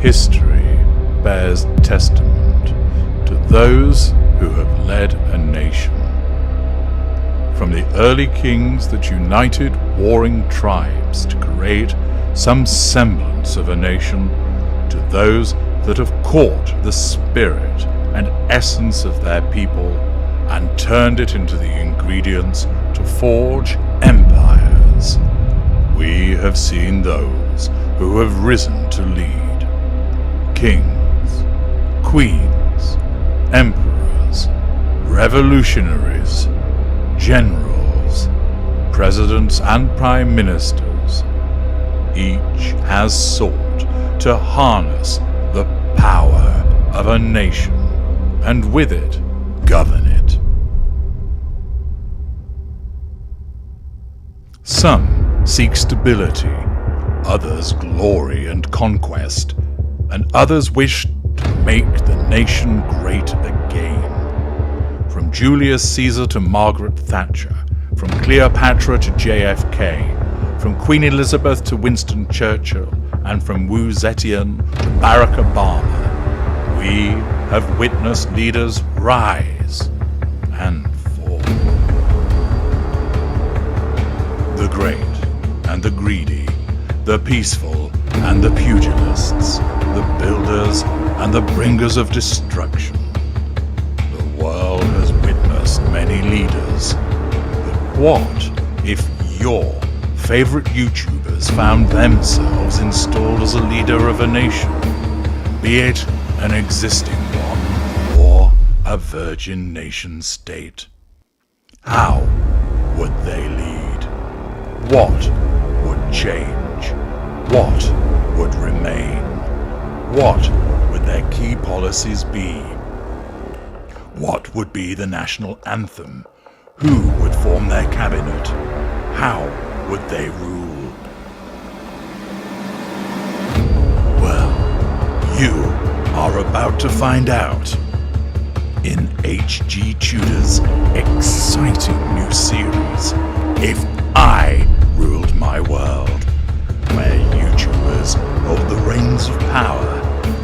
History bears testament to those who have led a nation. From the early kings that united warring tribes to create some semblance of a nation, to those that have caught the spirit and essence of their people and turned it into the ingredients to forge empires. We have seen those who have risen to lead. Kings, queens, emperors, revolutionaries, generals, presidents and prime ministers. Each has sought to harness the power of a nation and with it govern it. Some seek stability, others glory and conquest, and others wish to make the nation great again. From Julius Caesar to Margaret Thatcher, from Cleopatra to JFK, from Queen Elizabeth to Winston Churchill, and from Wu Zetian to Barack Obama, we have witnessed leaders rise and fall. The great and the greedy, the peaceful and the pugilists, the builders and the bringers of destruction. The world has witnessed many leaders. But what if your favorite YouTubers found themselves installed as a leader of a nation, be it an existing one or a virgin nation state? How would they lead? What would change? What would remain? What would their key policies be? What would be the national anthem? Who would form their cabinet? How would they rule? Well, you are about to find out in HG Tudor's exciting new series, If I Ruled My World, where YouTubers hold the reins of power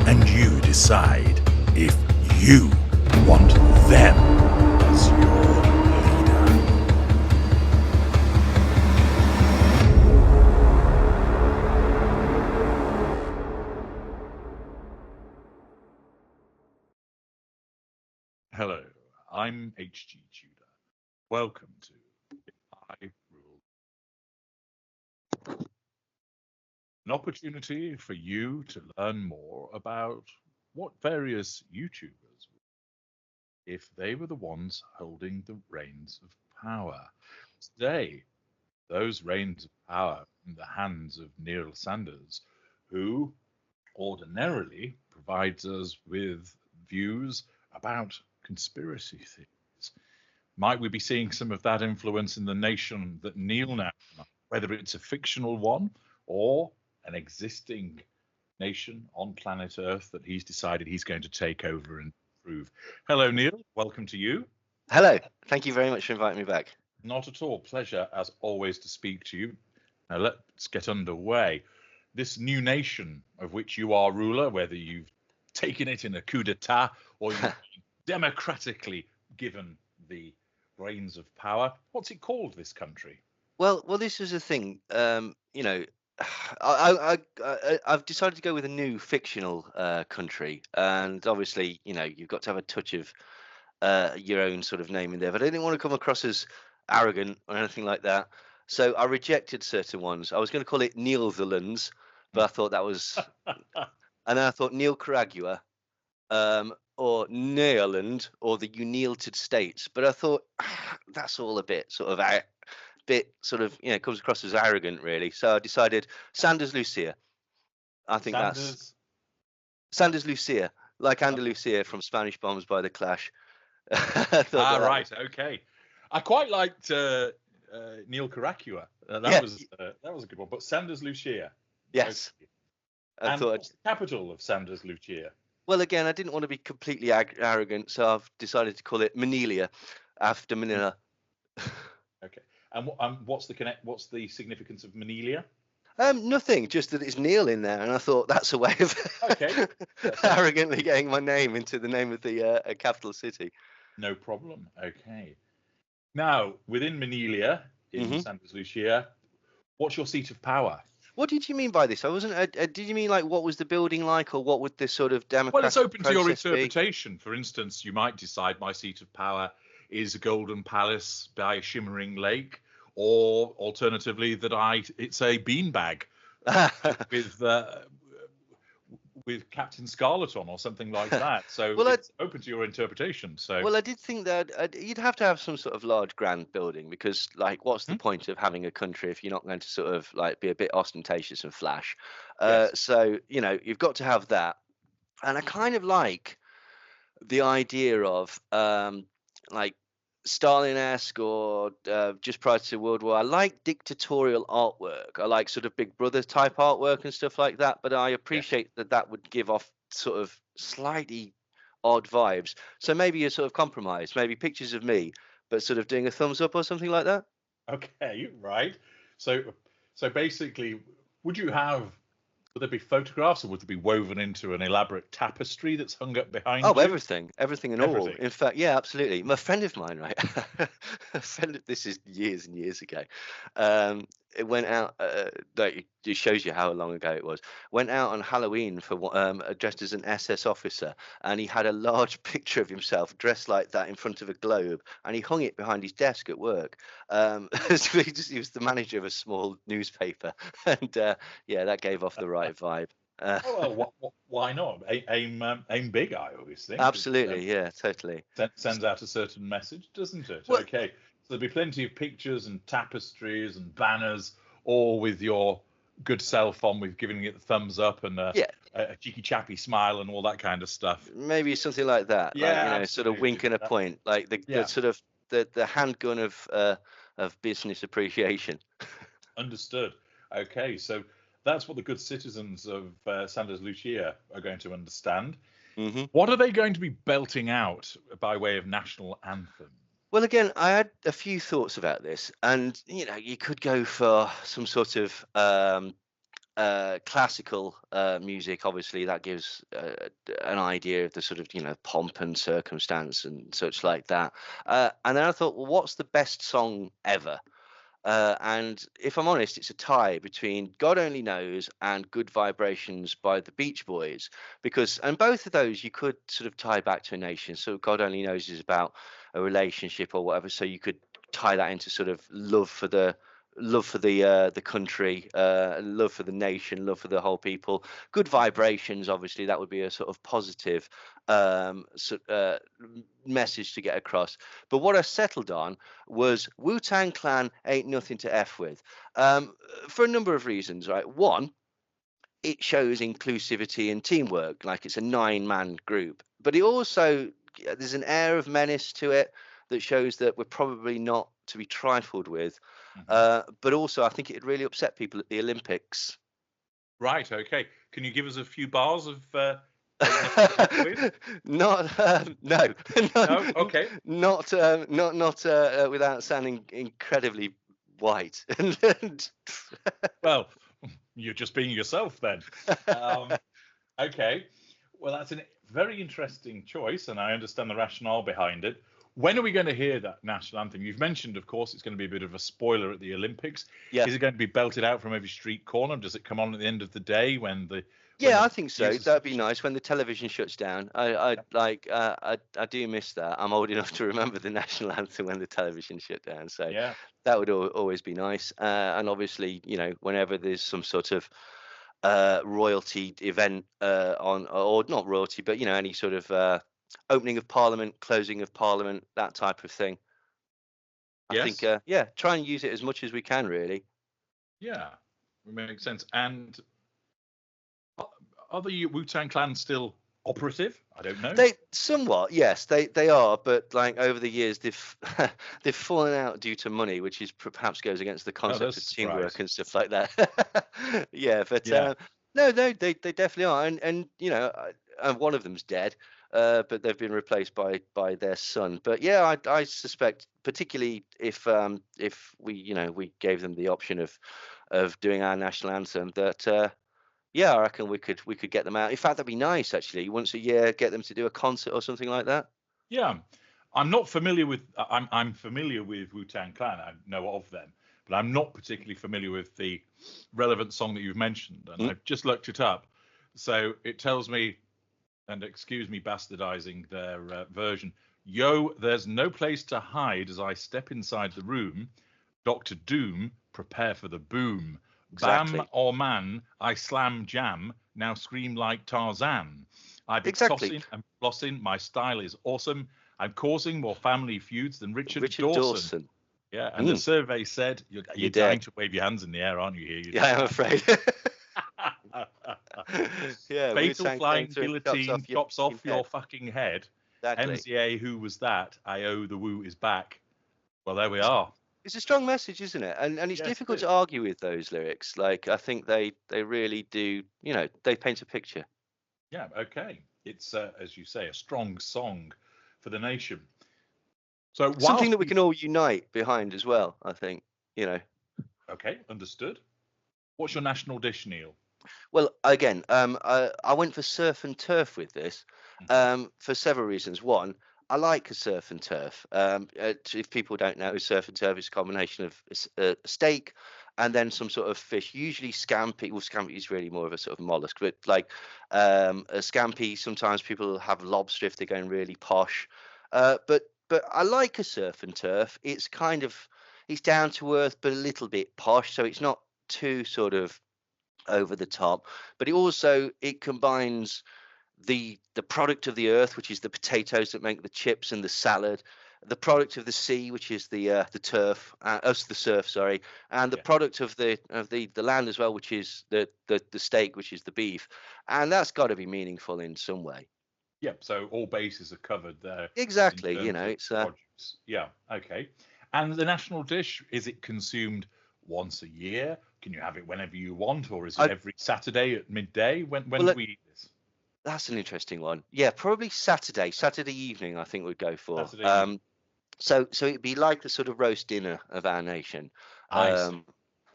and you decide if you want them as your leader. Hello, I'm HG Tudor. Welcome to If I Rule. An opportunity for you to learn more about what various YouTubers would if they were the ones holding the reins of power. Today, those reins of power in the hands of Neil Sanders, who ordinarily provides us with views about conspiracy theories. Might we be seeing some of that influence in the nation that Neil now, whether it's a fictional one or an existing nation on planet Earth that he's decided he's going to take over and improve? Hello, Neil. Welcome to you. Hello. Thank you very much for inviting me back. Not at all. Pleasure, as always, to speak to you. Now, let's get underway. This new nation of which you are ruler, whether you've taken it in a coup d'etat or you've democratically given the reins of power, what's it called, this country? Well, this is the thing. I've decided to go with a new fictional country, and obviously, you've got to have a touch of your own sort of name in there. But I didn't want to come across as arrogant or anything like that, so I rejected certain ones. I was going to call it Neil-the-Lands, but I thought that was, and then I thought Neil Caragua, or Neerland, or the United States. But I thought that's all a bit sort of comes across as arrogant, really. So I decided Sanders Lucia. I think that's Sanders Lucia, like Andalusia from Spanish Bombs by the Clash. Right, okay. I quite liked Neil Caracua. That was a good one. But Sanders Lucia. Yes. Okay. And what's the capital of Sanders Lucia? Well, again, I didn't want to be completely arrogant, so I've decided to call it Manilia, after Manila. Okay. And what's the significance of Manilia? Nothing, just that it's Neil in there, and I thought that's a way of Okay. arrogantly getting my name into the name of the capital city. No problem. Okay. Now, within Manilia in Hmm. Santa Lucia, what's your seat of power? What did you mean by this? I wasn't. Did you mean like what was the building like, or what would this sort of Well, it's democratic open to your process be? interpretation. For instance, you might decide my seat of power is a golden palace by a shimmering lake, or alternatively that it's a beanbag with with Captain Scarlet on or something like that. So Well, it's open to your interpretation. So Well, I did think that you'd have to have some sort of large, grand building because, like, what's the Hmm? point of having a country if you're not going to sort of like be a bit ostentatious and flash? Yes. So you've got to have that, and I kind of like the idea of like Stalin-esque or just prior to World War. I like dictatorial artwork. I like sort of Big Brother type artwork and stuff like that. But I Yes. appreciate that that would give off sort of slightly odd vibes. So maybe a sort of compromise, maybe pictures of me, but sort of doing a thumbs up or something like that. Okay, right. So basically, would you have would there be photographs or would it be woven into an elaborate tapestry that's hung up Oh, behind you? everything and all. Everything. In fact, yeah, absolutely. My friend of mine, right? This is years and years ago. It went out. Like it shows you how long ago it was. Went out on Halloween for dressed as an SS officer, and he had a large picture of himself dressed like that in front of a globe, and he hung it behind his desk at work. So he was the manager of a small newspaper, and yeah, that gave off the right vibe. Oh well, why not? Aim big. I always think Absolutely, yeah, totally. sends out a certain message, doesn't it? Well, Okay, so there'll be plenty of pictures and tapestries and banners, all with your good self on, with giving it the thumbs up and yeah, a cheeky chappy smile and all that kind of stuff. maybe something like that, like Yeah, sort of wink absolutely. and a point, like the Yeah, sort of the handgun of business appreciation. understood. Okay, so that's what the good citizens of Santa Lucia are going to understand. Hmm. What are they going to be belting out by way of national anthem? Well, again, I had a few thoughts about this, and you could go for some sort of classical music. Obviously, that gives an idea of the sort of pomp and circumstance and such like that. And then I thought, well, what's the best song ever? And if I'm honest, it's a tie between God Only Knows and Good Vibrations by the Beach Boys, and both of those you could sort of tie back to a nation. So God Only Knows is about a relationship or whatever. So you could tie that into sort of love for the country, love for the nation, love for the whole people. Good Vibrations, obviously, that would be a sort of positive message to get across. But what I settled on was Wu-Tang Clan ain't nothing to f with, for a number of reasons. Right, one, it shows inclusivity and teamwork, like it's a 9-man group, but it also there's an air of menace to it that shows that we're probably not to be trifled with. But also, I think it'd really upset people at the Olympics. Right. Okay. Can you give us a few bars of? Not no, No. Okay. not without sounding incredibly white. Well, you're just being yourself then. Okay. Well, that's a very interesting choice, and I understand the rationale behind it. When are we going to hear that national anthem? You've mentioned, of course, it's going to be a bit of a spoiler at the Olympics. Yeah. Is it going to be belted out from every street corner? Does it come on at the end of the day when the? Yeah, I think so. That'd be nice when the television shuts down. I do miss that. I'm old enough to remember the national anthem when the television shut down. So Yeah. that would always be nice. And obviously, whenever there's some sort of royalty event on, or not royalty, but any sort of opening of Parliament, closing of Parliament, that type of thing. I think, yeah, try and use it as much as we can, really. Yeah, it makes sense. And are the Wu-Tang Clan still operative? I don't know. They somewhat, yes, they are, but like over the years they've they've fallen out due to money, which is perhaps goes against the concept of teamwork and stuff like that. Yeah, but no, they definitely are, and one of them's dead, but they've been replaced by their son. But yeah, I suspect, particularly if we we gave them the option of of doing our national anthem that yeah, I reckon we could get them out. In fact, that'd be nice actually. Once a year, get them to do a concert or something like that. Yeah, I'm not familiar with. I'm familiar with Wu-Tang Clan. I know of them, but I'm not particularly familiar with the relevant song that you've mentioned. And I've just looked it up, so it tells me, and excuse me bastardizing their version. Yo, there's no place to hide as I step inside the room. Dr. Doom, prepare for the boom. Exactly. Bam or man, I slam jam. Now scream like Tarzan. I've been Exactly. tossing and flossing. My style is awesome. I'm causing more family feuds than Richard Richard Dawson. Yeah, and the survey said you're You're dying dead. to wave your hands in the air, aren't you? Here, Yeah, I'm afraid. Yeah, fatal Wu-Tang flying came through, guillotine chops off your head. fucking head. Exactly. MCA, who was that? I.O. the Wu is back. Well, there we are. It's a strong message, isn't it? And it's Yes, difficult it to is. argue with those lyrics. Like, I think they really do. You know, they paint a picture. Yeah, okay. It's as you say, a strong song for the nation. So Something that we can all unite behind as well. I think. You know. Okay, understood. What's your national dish, Neil? Well, again, I went for surf and turf with this for several reasons. One, I like a surf and turf. If people don't know, surf and turf is a combination of a steak and then some sort of fish, usually scampi. Well, scampi is really more of a sort of mollusk, but like a scampi, sometimes people have lobster if they're going really posh. But I like a surf and turf. It's kind of, it's down to earth, but a little bit posh, so it's not too sort of over the top, but it combines the product of the earth, which is the potatoes that make the chips and the salad, the product of the sea, which is the turf, the surf, sorry, and the product of the land as well, which is the steak, which is the beef, and that's got to be meaningful in some way. Yep. So all bases are covered there. Exactly. You know, it's produce. Yeah. Okay. And the national dish, is it consumed once a year? Can you have it whenever you want, or is it every Saturday at midday? When do we eat this? That's an interesting one. Yeah, probably Saturday evening. I think we'd go for. So it'd be like the sort of roast dinner of our nation.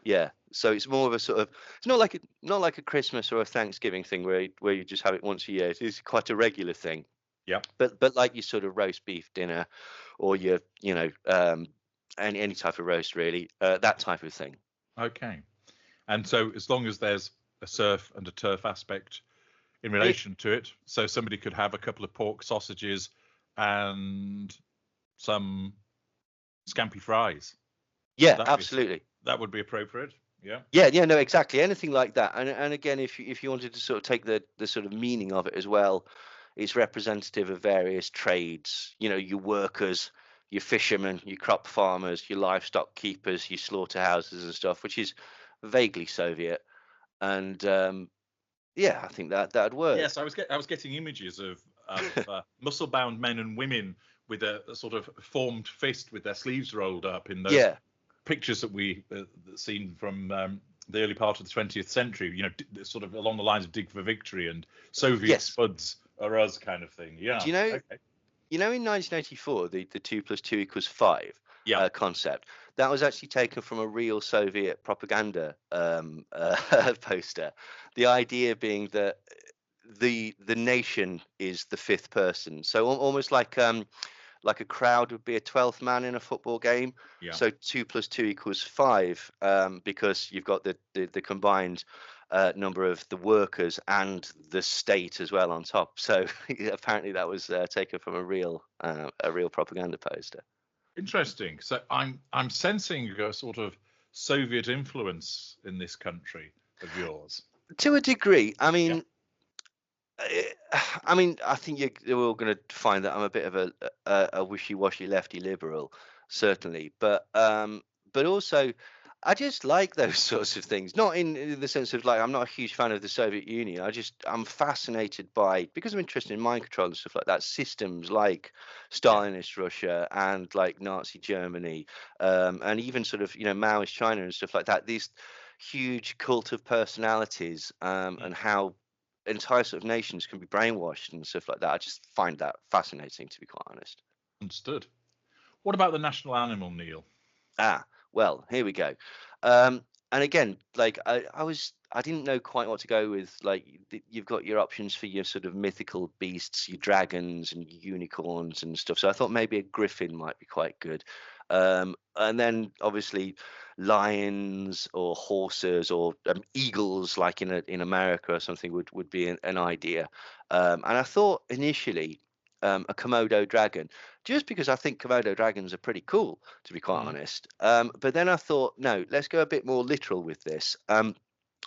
Yeah. So it's more of a sort of, it's not like a Christmas or a Thanksgiving thing where you just have it once a year. It's quite a regular thing. Yeah. But like your sort of roast beef dinner, or your any type of roast really, that type of thing. Okay. And so as long as there's a surf and a turf aspect in relation to it, so somebody could have a couple of pork sausages and some scampi fries. Yeah, absolutely. That would be appropriate. Yeah. Yeah, no, exactly. Anything like that. And again, if you wanted to sort of take the sort of meaning of it as well, it's representative of various trades. You know, your workers, your fishermen, your crop farmers, your livestock keepers, your slaughterhouses and stuff, which is vaguely Soviet. And yeah, I think that'd work. Yes, I was getting images of muscle-bound men and women with a sort of formed fist with their sleeves rolled up in those pictures that we seen from the early part of the 20th century. You know, sort of along the lines of Dig for Victory and Soviet spuds are us kind of thing. Yeah. Do you know? Okay. You know, in 1984, the 2 + 2 = 5 concept, that was actually taken from a real Soviet propaganda poster. The idea being that the nation is the fifth person, so almost like a crowd would be a 12th man in a football game. Yeah. So 2 + 2 = 5, because you've got the combined number of the workers and the state as well on top. So apparently that was taken from a real propaganda poster. Interesting. So I'm sensing a sort of Soviet influence in this country of yours. To a degree. I mean, I think you're all going to find that I'm a bit of a wishy-washy lefty liberal, certainly. But also, I just like those sorts of things. Not in the sense of like I'm not a huge fan of the Soviet Union. I'm fascinated by, because I'm interested in mind control and stuff like that, systems like Stalinist Russia and like Nazi Germany, and even sort of Maoist China and stuff like that. These huge cult of personalities, and how entire sort of nations can be brainwashed and stuff like that. I just find that fascinating, to be quite honest. Understood. What about the national animal, Neil? Well, here we go. and again, like I didn't know quite what to go with. Like you've got your options for your sort of mythical beasts, your dragons and your unicorns and stuff. So I thought maybe a griffin might be quite good. And then obviously lions or horses or eagles, like in America or something, would be an idea. And I thought initially a Komodo dragon, just because I think Komodo dragons are pretty cool, to be quite honest. But then I thought, no, let's go a bit more literal with this. And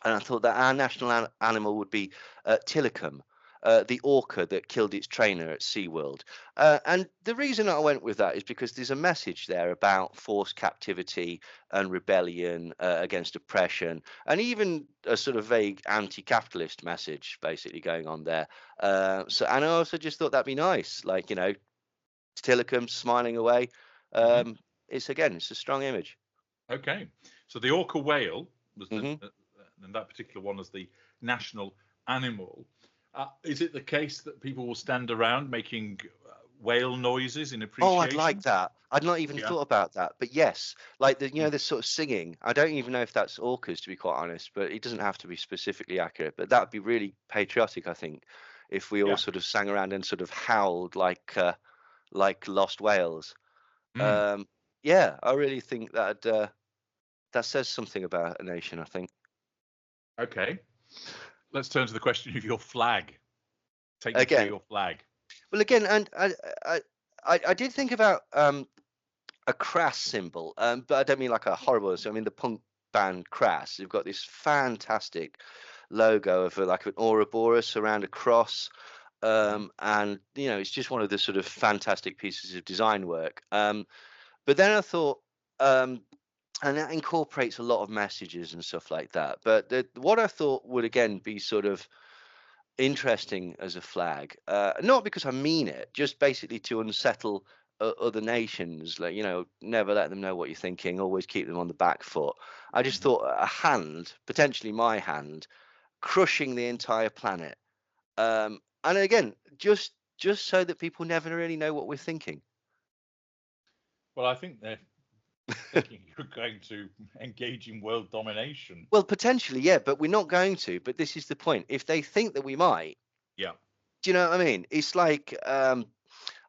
I thought that our national animal would be Tilikum, the orca that killed its trainer at SeaWorld. And the reason I went with that is because there's a message there about forced captivity and rebellion against oppression, and even a sort of vague anti-capitalist message basically going on there. And I also just thought that'd be nice, like, Tilikum smiling away. It's a strong image. Okay, so the orca whale was Mhm. and that particular one as the national animal. Is it the case that people will stand around making whale noises in appreciation? Oh, I'd like that. I'd not even Yeah. thought about that. But yes, like this sort of singing. I don't even know if that's orcas, to be quite honest, but it doesn't have to be specifically accurate. But that would be really patriotic, I think, if we all Yeah. sort of sang around and sort of howled like lost whales. Yeah, I really think that says something about a nation, I think. Okay. Let's turn to the question of your flag. Take me through Again, your flag. well, again, and I did think about a Crass symbol, but I don't mean like a horrible. So I mean the punk band Crass. You've got this fantastic logo of like an Ouroboros around a cross, and it's just one of the sort of fantastic pieces of design work. But then I thought, and that incorporates a lot of messages and stuff like that. But what I thought would again be sort of interesting as a flag, not because I mean it, just basically to unsettle other nations, like, never let them know what you're thinking, always keep them on the back foot. I just thought a hand, potentially my hand, crushing the entire planet, and again, just so that people never really know what we're thinking. Well, I think they're thinking you're going to engage in world domination. Well, potentially, yeah, but we're not going to. But this is the point. If they think that we might, Yeah. do you know what I mean? It's like, I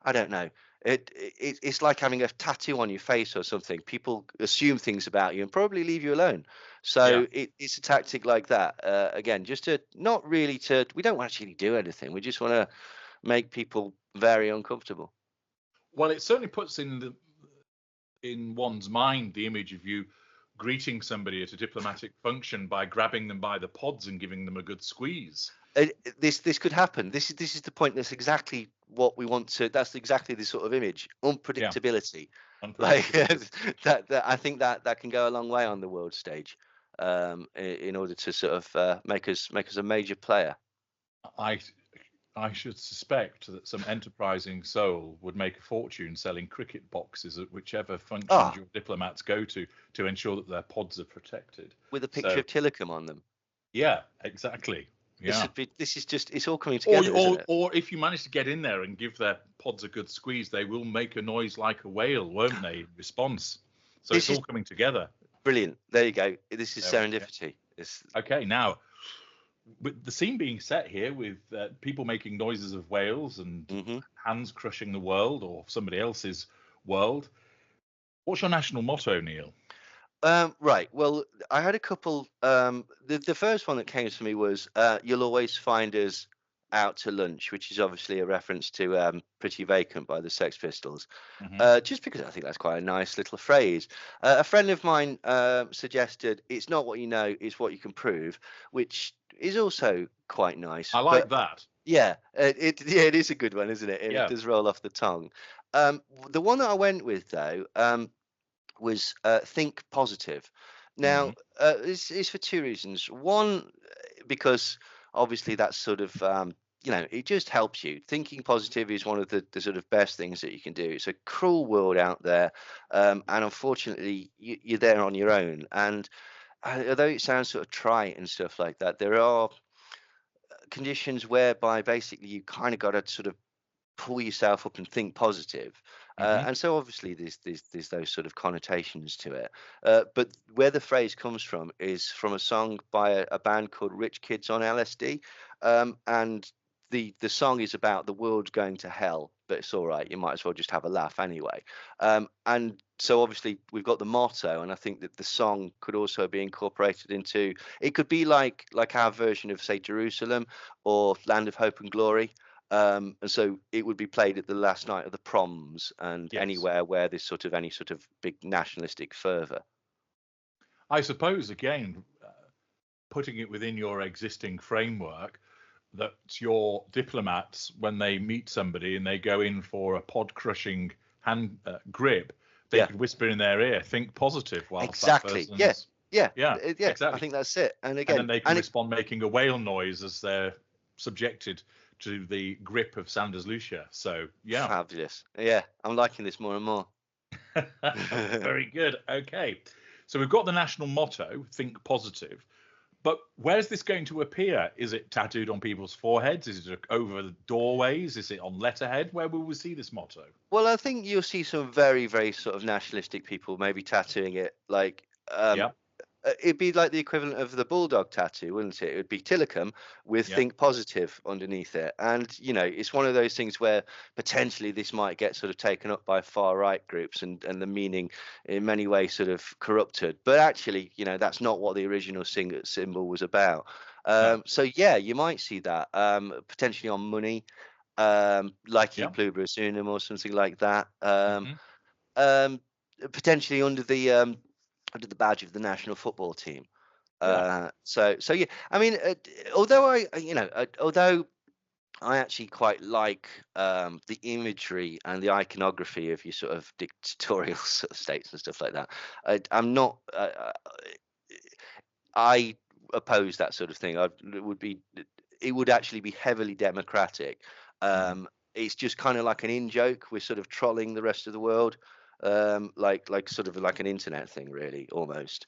don't know. It's like having a tattoo on your face or something. People assume things about you and probably leave you alone. So it's a tactic like that. Again, just to not really to. We don't actually do anything. We just want to make people very uncomfortable. Well, it certainly puts in one's mind the image of you greeting somebody at a diplomatic function by grabbing them by the pods and giving them a good squeeze. This could happen. This is the point. That's exactly what we want to. That's exactly the sort of image. Unpredictability. Like that. I think that can go a long way on the world stage, in order to sort of make us a major player. I should suspect that some enterprising soul would make a fortune selling cricket boxes at whichever functions your diplomats go to ensure that their pods are protected. With a picture of Tilikum on them. Yeah, exactly. Yeah. This is just, it's all coming together. Or if you manage to get in there and give their pods a good squeeze, they will make a noise like a whale, won't they, in response? So it's all coming together. Brilliant. There you go. This is serendipity. Okay, now, with the scene being set here with people making noises of whales and hands crushing the world or somebody else's world, what's your national motto, Neil? Right. Well, I had a couple. The first one that came to me was "You'll always find us out to lunch," which is obviously a reference to "Pretty Vacant" by the Sex Pistols. Just because I think that's quite a nice little phrase. A friend of mine suggested, "It's not what you know, it's what you can prove," which is also quite nice. I like that. Yeah, it is a good one, isn't it? It does roll off the tongue. The one that I went with though. Was think positive. Now, it's for two reasons. One, because obviously that's sort of, it just helps you. Thinking positive is one of the sort of best things that you can do. It's a cruel world out there. And unfortunately, you're there on your own. And although it sounds sort of trite and stuff like that, there are conditions whereby basically you kind of got to sort of pull yourself up and think positive. And so obviously there's those sort of connotations to it. But where the phrase comes from is from a song by a band called Rich Kids on LSD, and the song is about the world going to hell, but it's all right. You might as well just have a laugh anyway. And so obviously we've got the motto, and I think that the song could also be incorporated into. It could be like our version of, say, Jerusalem or Land of Hope and Glory. And so it would be played at the last night of the proms and Yes. anywhere where there's sort of any sort of big nationalistic fervour. I suppose, again, putting it within your existing framework, that your diplomats, when they meet somebody and they go in for a pod-crushing hand grip, they could whisper in their ear, "Think positive," whilst Exactly. that person's... Yeah. Exactly. I think that's it. And again, and then they can respond making a whale noise as they're subjected to the grip of Sanders Lucia. So yeah, fabulous. Yeah, I'm liking this more and more. Very good. Okay, so we've got the national motto, "Think positive," but where's this going to appear? Is it tattooed on people's foreheads? Is it over the doorways? Is it on letterhead? Where will we see this motto? Well, I think you'll see some very, very sort of nationalistic people maybe tattooing it, like it'd be like the equivalent of the bulldog tattoo, wouldn't it? It would be Tillicum with "Think Positive" underneath it. And, you know, it's one of those things where potentially this might get sort of taken up by far right groups and the meaning in many ways sort of corrupted. But actually, you know, that's not what the original symbol was about. So, yeah, you might see that potentially on money, like Pluribus Unum or something like that. Potentially under the badge of the national football team. So yeah, I mean, although I actually quite like the imagery and the iconography of your sort of dictatorial sort of states and stuff like that, I'm not. I oppose that sort of thing. It would actually be heavily democratic. It's just kind of like an in-joke. We're sort of trolling the rest of the world. Like sort of like an internet thing, really, almost.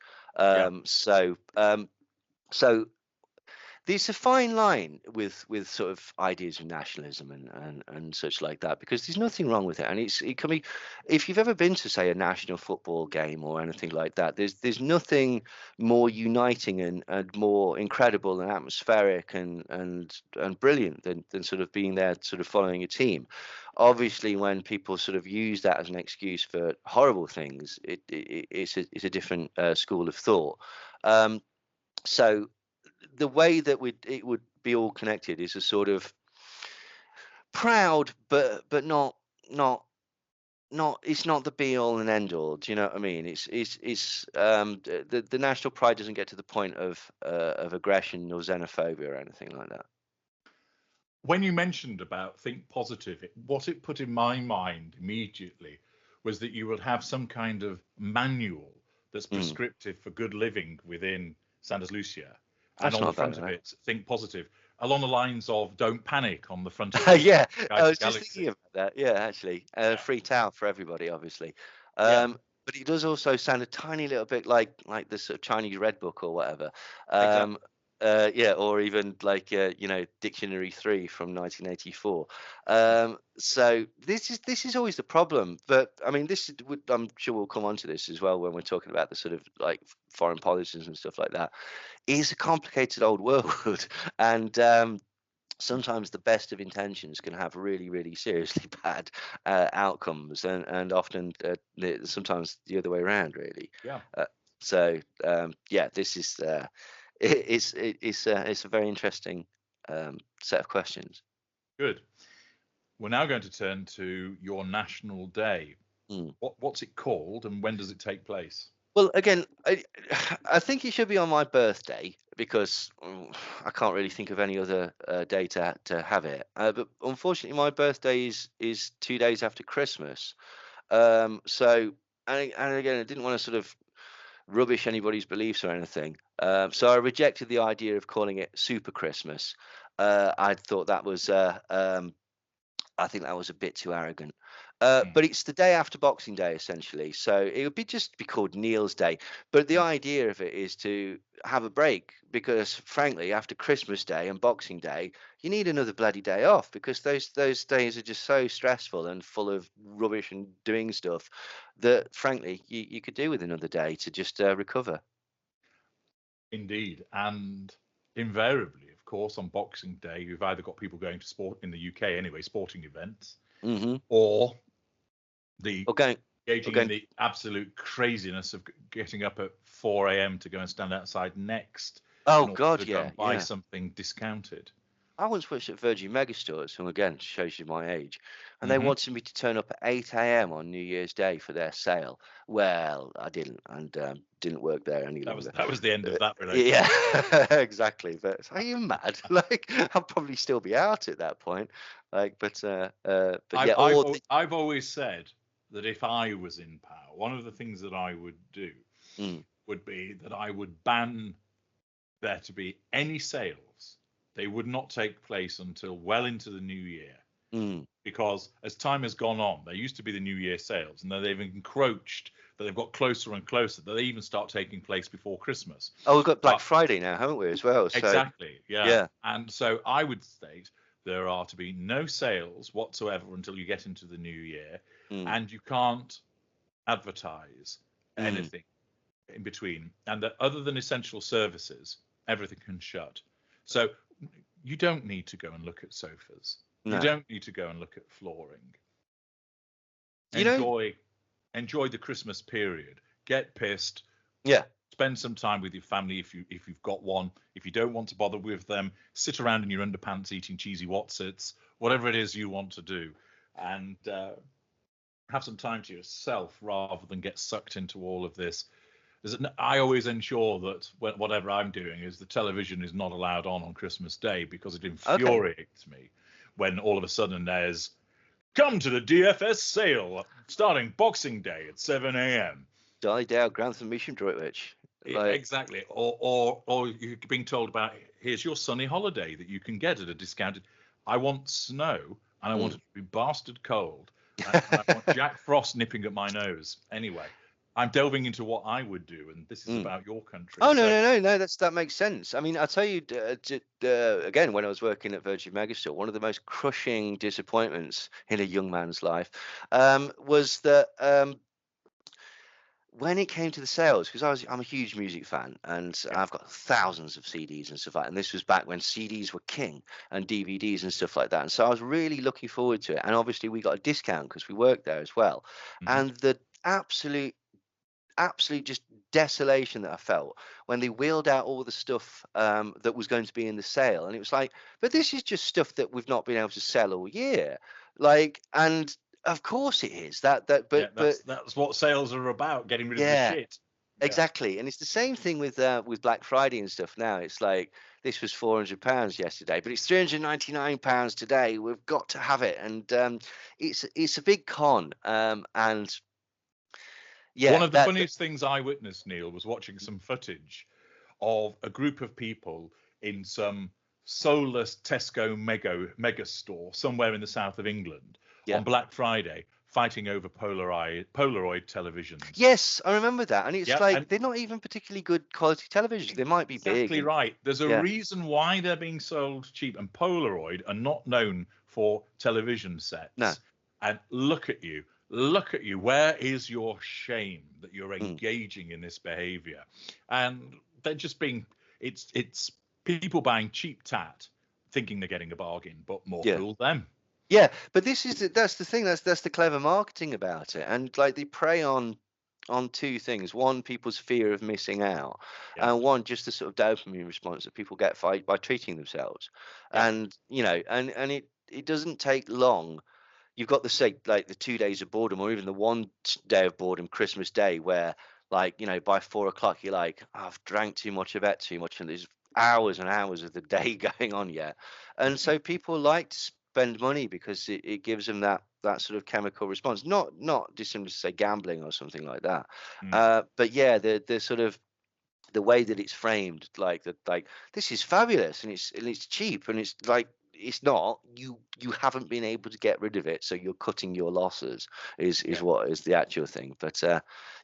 So there's a fine line with sort of ideas of nationalism and such like that, because there's nothing wrong with it, and it can be, if you've ever been to, say, a national football game or anything like that, there's nothing more uniting and more incredible and atmospheric and brilliant than sort of being there, sort of following a team. Obviously, when people sort of use that as an excuse for horrible things, it's a different school of thought. So the way that it would be all connected is a sort of proud, but not it's not the be all and end all. Do you know what I mean? It's the national pride doesn't get to the point of aggression or xenophobia or anything like that. When you mentioned about think positive, what it put in my mind immediately was that you would have some kind of manual that's prescriptive for good living within Sanders Lucia. And on the front of it, think positive, along the lines of "Don't panic" on the front of it. Yeah, I was just thinking about that. Yeah, actually, free towel for everybody, obviously. But it does also sound a tiny little bit like the sort of Chinese Red Book or whatever. Or even like Dictionary 3 from 1984. So this is always the problem. But I mean, I'm sure we'll come on to this as well when we're talking about the sort of like foreign policies and stuff like that. It's a complicated old world, and sometimes the best of intentions can have really, really seriously bad outcomes, and often sometimes the other way around, really. This is it's a very interesting set of questions. Good. We're now going to turn to your National Day. What's it called, and when does it take place? Well, again, I think it should be on my birthday, because I can't really think of any other day to have it. But unfortunately, my birthday is 2 days after Christmas. So again, I didn't want to sort of rubbish anybody's beliefs or anything. So I rejected the idea of calling it Super Christmas. I thought that was I think that was a bit too arrogant. Mm. But it's the day after Boxing Day, essentially. So it would just be called Neil's Day. But the idea of it is to have a break because, frankly, after Christmas Day and Boxing Day, you need another bloody day off because those days are just so stressful and full of rubbish and doing stuff that, frankly, you could do with another day to just recover. Indeed. And invariably, of course, on Boxing Day, you've either got people going to sport in the UK anyway, sporting events, Mm-hmm. or the Or going, engaging or in going, the absolute craziness of getting up at 4 a.m. to go and stand outside Next oh in order God, to go yeah, and buy yeah. something discounted. I once worked at Virgin Megastores, who again shows you my age, and they Mhm. wanted me to turn up at 8 a.m. on New Year's Day for their sale. Well, I didn't, and didn't work there any longer. That was the end of that relationship. Yeah, exactly. But are you mad? Like, I'll probably still be out at that point. Like, but yeah, I've always said that if I was in power, one of the things that I would do Mm. would be that I would ban there to be any sales. They would not take place until well into the new year. Mm. Because as time has gone on, there used to be the New Year sales, and then they've encroached, that they've got closer and closer, that they even start taking place before Christmas. Oh, we've got Black But- Friday now, haven't we, as well? So, Exactly, yeah. yeah. And so I would state there are to be no sales whatsoever until you get into the new year, Mm. and you can't advertise Mm. anything in between. And that other than essential services, everything can shut. So you don't need to go and look at sofas. No. You don't need to go and look at flooring. You know- Enjoy the Christmas period. Get pissed. Yeah. Spend some time with your family if you've got one. If you don't want to bother with them, sit around in your underpants eating cheesy Wotsits, whatever it is you want to do, and have some time to yourself rather than get sucked into all of this. I always ensure that whatever I'm doing is the television is not allowed on Christmas Day because it infuriates me when all of a sudden there's come to the DFS sale starting Boxing Day at 7 a.m. Dolly Dale, Grantham Mission Droitwich. Like, Exactly. Or you're being told about here's your sunny holiday that you can get at a discounted. I want snow and I want it to be bastard cold. And I want Jack Frost nipping at my nose. Anyway, I'm delving into what I would do, and this is about your country. Oh, no, that makes sense. I mean, I'll tell you again, when I was working at Virgin Megastore, one of the most crushing disappointments in a young man's life was that when it came to the sales, because I'm a huge music fan and I've got thousands of CDs and stuff like that. And this was back when CDs were king and DVDs and stuff like that. And so I was really looking forward to it. And obviously we got a discount because we worked there as well. And the absolute just desolation that I felt when they wheeled out all the stuff that was going to be in the sale. And it was like, but this is just stuff that we've not been able to sell all year. Like, and of course it is but that's what sales are about, getting rid of the shit. Exactly. And it's the same thing with Black Friday and stuff now. It's like, this was £400 yesterday, but it's £399 today. We've got to have it. And it's a big con. And yeah, one of the funniest things I witnessed, Neil, was watching some footage of a group of people in some soulless Tesco mega store somewhere in the south of England on Black Friday, fighting over Polaroid televisions. Yes, I remember that. And it's they're not even particularly good quality televisions. They might be big. Exactly right. There's a reason why they're being sold cheap, and Polaroid are not known for television sets. No. And look at you. Where is your shame that you're engaging in this behavior? And they're just being, it's people buying cheap tat, thinking they're getting a bargain, but more fool them. Yeah, but that's the thing. That's the clever marketing about it. And like they prey on two things: one, people's fear of missing out, and one, just the sort of dopamine response that people get by treating themselves. And and it doesn't take long. You've got the 2 days of boredom, or even the 1 day of boredom, Christmas Day, where by 4 o'clock you're like, I've drank too much, I've ate too much, and there's hours and hours of the day going on yet. And so people like to spend money because it gives them that sort of chemical response. Not dissimilar to say gambling or something like that. But yeah, the sort of the way that it's framed, like this is fabulous and it's cheap and it's like it's not. You haven't been able to get rid of it, so you're cutting your losses. Is Yeah. what is the actual thing. But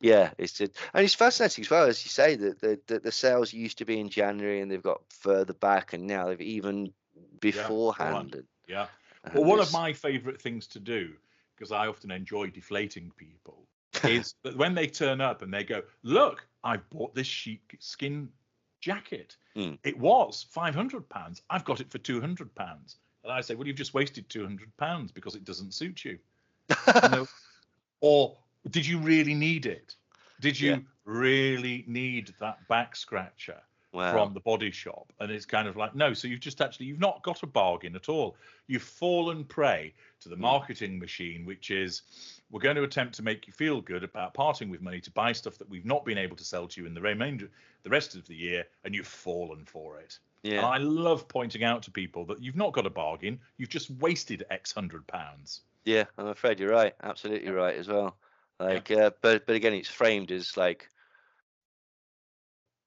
yeah, and it's fascinating as well, as you say, that the sales used to be in January and they've got further back, and now they've even beforehand. And, Yeah. and Well, one of this- my favorite things to do, because I often enjoy deflating people, is that when they turn up and they go, look, I bought this sheepskin jacket. Mm. It was £500. I've got it for £200. And I say, well, you've just wasted £200 because it doesn't suit you. You know, or did you really need it? Did you Yeah. really need that back scratcher Wow. from the body shop? And it's kind of like, no. So you've not got a bargain at all. You've fallen prey to the marketing machine, which is, we're going to attempt to make you feel good about parting with money to buy stuff that we've not been able to sell to you in the rest of the year, and you've fallen for it. Yeah. And I love pointing out to people that you've not got a bargain. You've just wasted X £100. Yeah, I'm afraid you're right. Absolutely right as well. Like, but again, it's framed as like,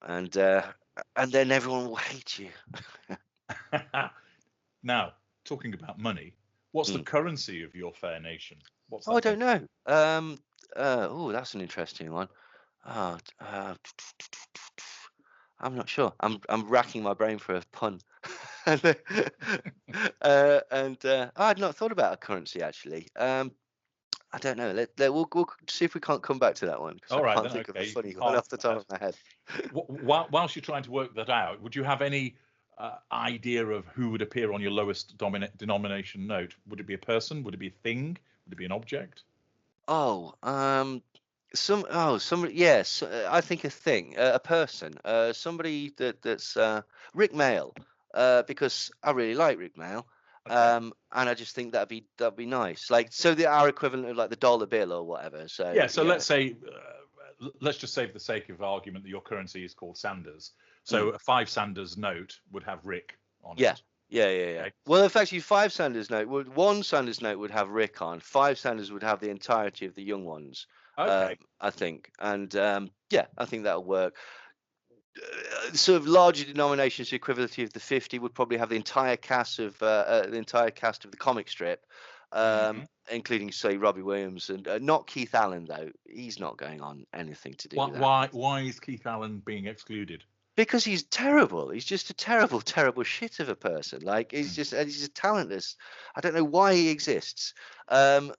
and then everyone will hate you. Now, talking about money, what's the currency of your fair nation? What's that? I don't know. Oh, that's an interesting one. I'm not sure. I'm racking my brain for a pun. I'd not thought about a currency actually. I don't know. We'll see if we can't come back to that one. 'Cause All I right, can't then, think of a okay, funny you one can't off the top that. of my head. Whilst you're trying to work that out, would you have any idea of who would appear on your lowest denomination note? Would it be a person? Would it be a thing? Would it be an object? Oh, yes, I think a thing, a person, somebody that's Rick Mail, because I really like Rick Mail, Okay. and I just think that'd be nice. Like, so our equivalent of like the dollar bill or whatever. So Yeah. So let's say, let's just say for the sake of argument that your currency is called Sanders. So a 5 Sanders note would have Rick on Yeah. it. Yeah. Okay. Well, in fact, 5 Sanders note one Sanders note would have Rick on. 5 Sanders would have the entirety of the young ones. Okay. I think, and yeah, I think that'll work. Sort of larger denominations, the equivalency of the 50 would probably have the entire cast of the comic strip, including say Robbie Williams and not Keith Allen though. He's not going on anything to do with that. Why is Keith Allen being excluded? Because he's terrible. He's just a terrible, terrible shit of a person. Like he's just talentless. I don't know why he exists. But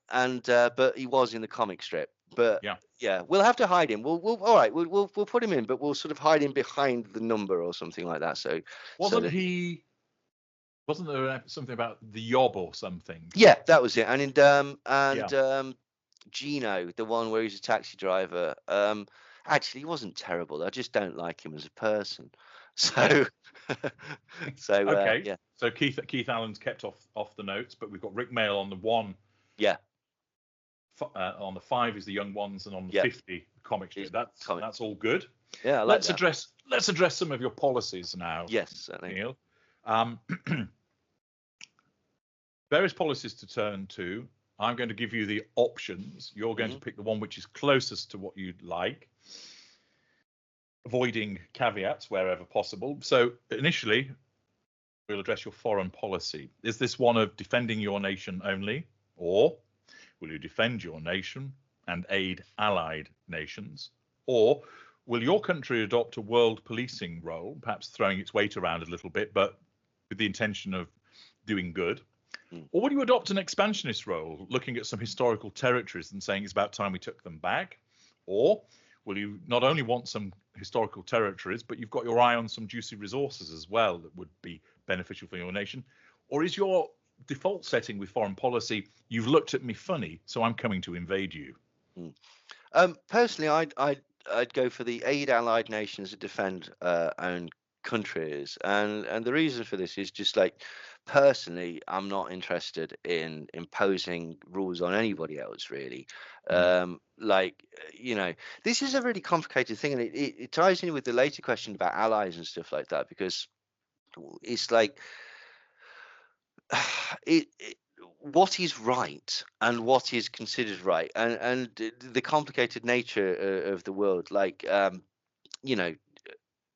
he was in the comic strip. But yeah, we'll have to hide him. We'll all right. We'll put him in, but we'll sort of hide him behind the number or something like that. So wasn't there something about the Yob or something? Yeah, that was it. And Gino, the one where he's a taxi driver. Actually, he wasn't terrible. I just don't like him as a person. So, okay. Yeah. So Keith Allen's kept off the notes, but we've got Rick Mail on the 1. Yeah. On the 5 is the young ones, and on the 50 comic strip. That's all good. Yeah. Let's address some of your policies now. Yes, certainly. Neil. Various policies to turn to. I'm going to give you the options. You're going to pick the one which is closest to what you'd like, avoiding caveats wherever possible. So initially, we'll address your foreign policy. Is this one of defending your nation only, or will you defend your nation and aid allied nations, or will your country adopt a world policing role, perhaps throwing its weight around a little bit, but with the intention of doing good? Or would you adopt an expansionist role, looking at some historical territories and saying it's about time we took them back? Or will you not only want some historical territories, but you've got your eye on some juicy resources as well that would be beneficial for your nation? Or is your default setting with foreign policy, you've looked at me funny, so I'm coming to invade you? Personally, I'd go for the aid allied nations that defend own countries, and the reason for this is just like, personally, I'm not interested in imposing rules on anybody else, really. Like, this is a really complicated thing, and it ties in with the later question about allies and stuff like that, because it's like what is right and what is considered right, and the complicated nature of the world. Like,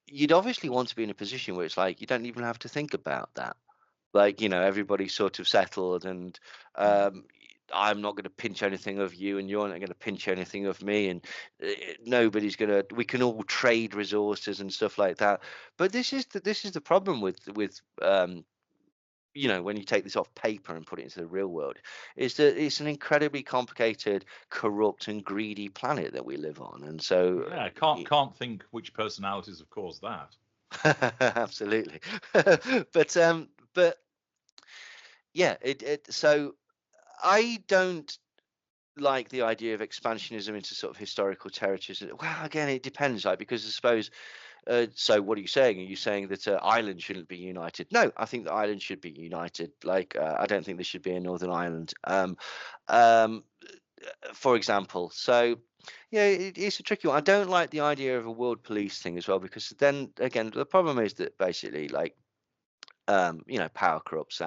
you'd obviously want to be in a position where it's like you don't even have to think about that. like, you know, everybody's sort of settled, and I'm not going to pinch anything of you, and you're not going to pinch anything of me, and nobody's going to. We can all trade resources and stuff like that. But this is the problem with you know, when you take this off paper and put it into the real world, is that it's an incredibly complicated, corrupt, and greedy planet that we live on. And so, Yeah, can't think which personalities have caused that. absolutely. But yeah, so I don't like the idea of expansionism into sort of historical territories. Well, again, it depends, like, because I suppose. So what are you saying? Are you saying that Ireland shouldn't be united? No, I think that Ireland should be united. Like, I don't think there should be a Northern Ireland, um, for example. So, yeah, it's a tricky one. I don't like the idea of a world police thing as well, because then again, the problem is that basically, like, you know, power corrupts.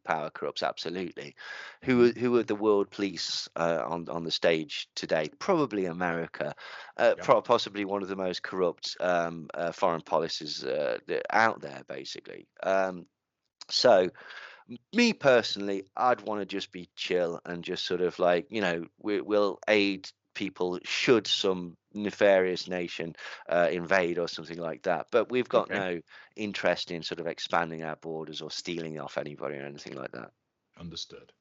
Power corrupts absolutely. Who are the world police on the stage today? Probably America. Possibly one of the most corrupt foreign policies out there, basically. So me personally, I'd want to just be chill and just sort of like, you know, we'll aid people should some nefarious nation invade or something like that. But we've got no interest in sort of expanding our borders or stealing off anybody or anything like that. Understood.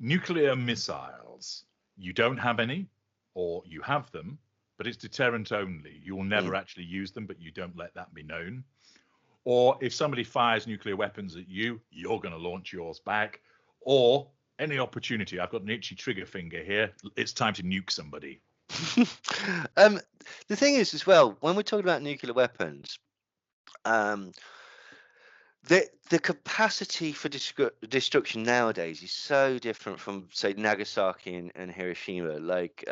Nuclear missiles. You don't have any, or you have them, but it's deterrent only. You will never actually use them, but you don't let that be known. Or if somebody fires nuclear weapons at you, you're going to launch yours back. Or any opportunity. I've got an itchy trigger finger here. It's time to nuke somebody. The thing is, as well, when we're talking about nuclear weapons, the capacity for destruction nowadays is so different from, say, Nagasaki and Hiroshima. Like,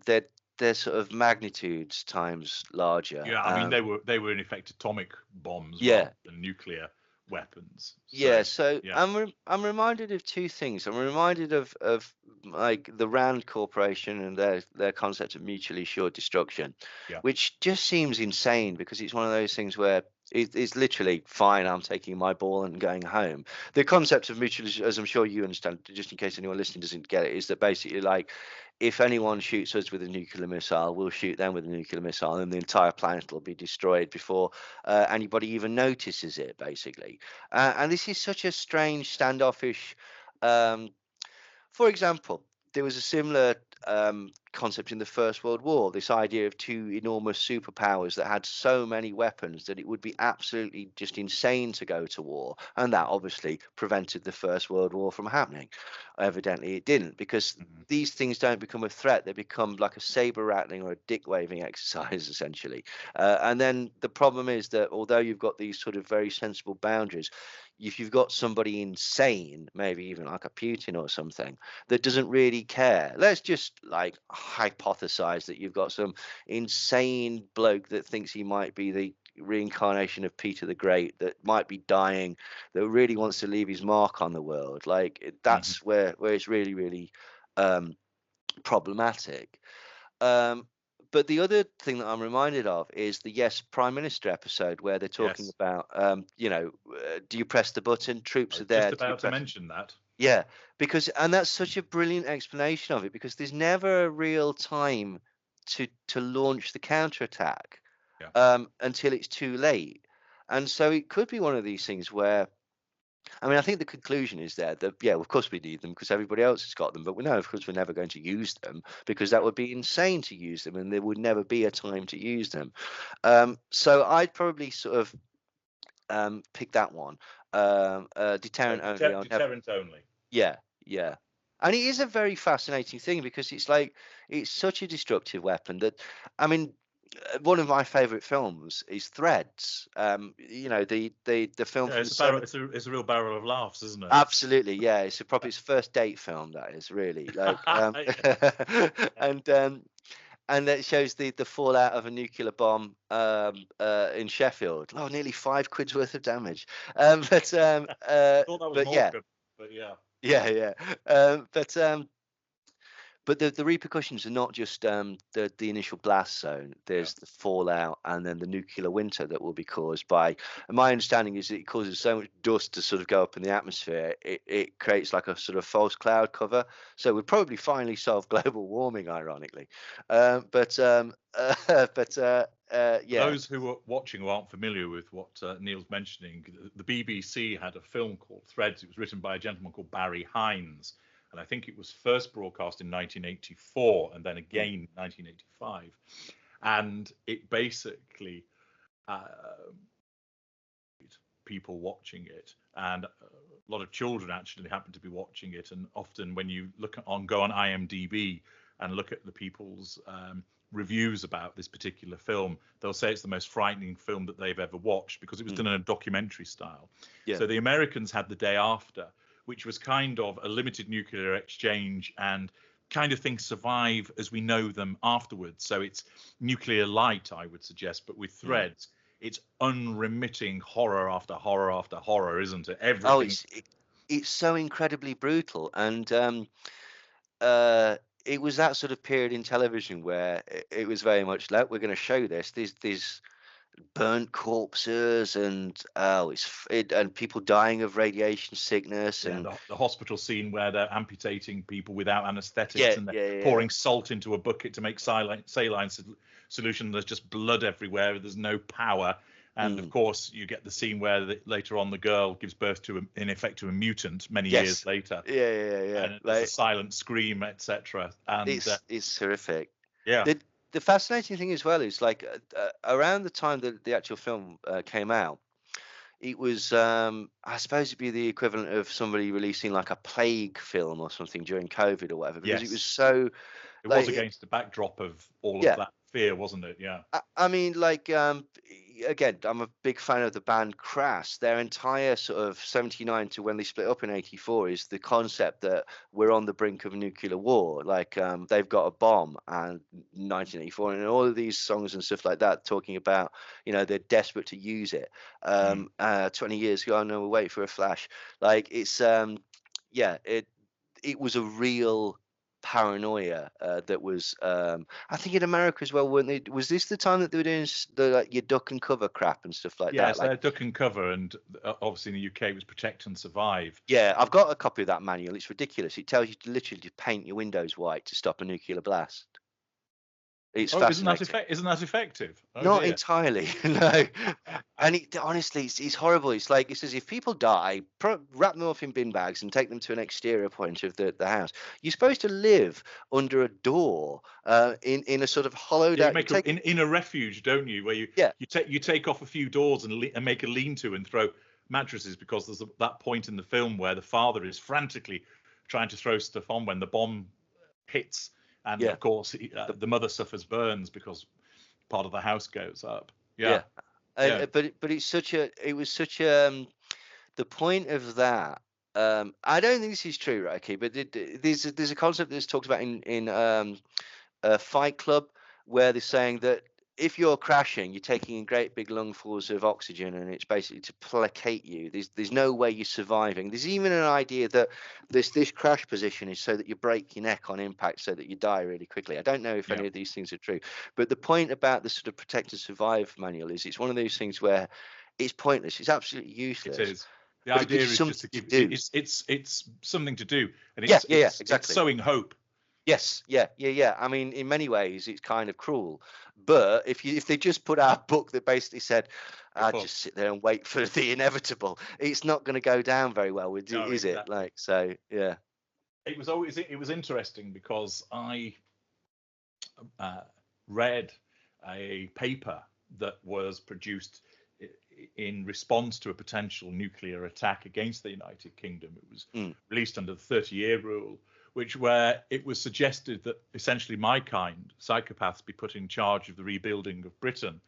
they're sort of magnitudes times larger. Yeah, I mean, they were in effect atomic bombs rather than nuclear weapons. So I'm reminded of two things. I'm reminded of like the Rand Corporation and their concept of mutually assured destruction, which just seems insane, because it's one of those things where it's literally fine. I'm taking my ball and going home. The concept of mutually, as I'm sure you understand, just in case anyone listening doesn't get it, is that basically, like, if anyone shoots us with a nuclear missile, we'll shoot them with a nuclear missile, and the entire planet will be destroyed before anybody even notices it, basically. And this is such a strange, standoffish. For example, there was a similar concept in the First World War, this idea of two enormous superpowers that had so many weapons that it would be absolutely just insane to go to war. And that obviously prevented the First World War from happening. Evidently it didn't, because these things don't become a threat. They become like a saber rattling or a dick waving exercise, essentially. And then the problem is that although you've got these sort of very sensible boundaries, if you've got somebody insane, maybe even like a Putin or something, that doesn't really care. Let's just like hypothesize that you've got some insane bloke that thinks he might be the reincarnation of Peter the Great, that might be dying, that really wants to leave his mark on the world. Like, that's where it's really, really problematic. But the other thing that I'm reminded of is the Yes Prime Minister episode, where they're talking about, you know, do you press the button? Troops are there. Just about to mention that. Yeah, and that's such a brilliant explanation of it, because there's never a real time to launch the counterattack until it's too late. And so it could be one of these things where, I mean, I think the conclusion is there that, yeah, of course we need them because everybody else has got them, but we know, of course, we're never going to use them, because that would be insane to use them, and there would never be a time to use them. So I'd probably sort of pick that one. Deterrent only. Deterrent only. Yeah. And it is a very fascinating thing, because it's like, it's such a destructive weapon that, I mean, one of my favorite films is Threads. You know, the film. Yeah, it's a real barrel of laughs, isn't it? Absolutely, yeah. It's a first date film, that is, really. Like, and that shows the fallout of a nuclear bomb in Sheffield. Oh, nearly £5 worth of damage. I thought that was but yeah. But yeah. Yeah. but the repercussions are not just the initial blast zone. There's the fallout, and then the nuclear winter that will be caused by. And my understanding is that it causes so much dust to sort of go up in the atmosphere. It creates like a sort of false cloud cover. So we'd probably finally solve global warming, ironically. But yeah. Those who are watching who aren't familiar with what Neil's mentioning, the BBC had a film called Threads. It was written by a gentleman called Barry Hines, and I think it was first broadcast in 1984 and then again in 1985. And it basically people watching it, and a lot of children actually happen to be watching it. And often when you go on IMDb and look at the people's reviews about this particular film, they'll say it's the most frightening film that they've ever watched because it was done in a documentary style. So the Americans had The Day After, which was kind of a limited nuclear exchange, and kind of things survive as we know them afterwards. So it's nuclear light, I would suggest, but with Threads, it's unremitting horror after horror after horror, isn't it? Everything. It's so incredibly brutal, and it was that sort of period in television where it was very much like, we're going to show this. These burnt corpses and and people dying of radiation sickness, and the hospital scene where they're amputating people without anesthetics, and they're pouring salt into a bucket to make saline solution. There's just blood everywhere. There's no power. And of course, you get the scene where later on the girl gives birth to, in effect, to a mutant many years later. And there's a silent scream, etc. And it's horrific. Yeah. The fascinating thing as well is, like, around the time that the actual film came out, it was I suppose it'd be the equivalent of somebody releasing like a plague film or something during COVID or whatever, because it was so. It was against the backdrop of all of that fear, wasn't it? Yeah. I mean, like, again, I'm a big fan of the band Crass. Their entire sort of 79 to when they split up in 84 is the concept that we're on the brink of nuclear war. Like, they've got a bomb, and 1984, and all of these songs and stuff like that talking about, they're desperate to use it. 20 years ago, no, we'll wait for a flash. Like, it's it was a real paranoia that was I think in America as well, weren't they? Was this the time that they were doing your duck and cover crap and stuff like that? Yes, duck and cover, and obviously in the UK it was protect and survive. Yeah, I've got a copy of that manual. It's ridiculous. It tells you to literally to paint your windows white to stop a nuclear blast. It's fascinating. Isn't that effective? Not entirely, no. And honestly, it's horrible. It's like, it says if people die, wrap them up in bin bags and take them to an exterior point of the house. You're supposed to live under a door in a sort of hollowed out. In a refuge, don't you? Where you take off a few doors and make a lean-to and throw mattresses, because there's that point in the film where the father is frantically trying to throw stuff on when the bomb hits. And of course, the mother suffers burns because part of the house goes up. But it's such a. It was such a. The point of that. I don't think this is true, right? Okay, but there's a concept that's talked about in Fight Club, where they're saying that if you're crashing, you're taking in great big lungfuls of oxygen, and it's basically to placate you. There's no way you're surviving. There's even an idea that this crash position is so that you break your neck on impact, so that you die really quickly. I don't know if any of these things are true, but the point about the sort of protect and survive manual is it's one of those things where it's pointless. It's absolutely useless. It is. The idea is just to give it's something to do, and exactly. It's sowing hope. Yes, yeah. I mean, in many ways, it's kind of cruel. But if they just put out a book that basically said, "I'd just sit there and wait for the inevitable," it's not going to go down very well, is it? Like, so, yeah. It was interesting because I read a paper that was produced in response to a potential nuclear attack against the United Kingdom. It was released under the 30-year rule, where it was suggested that essentially my kind, psychopaths, be put in charge of the rebuilding of Britain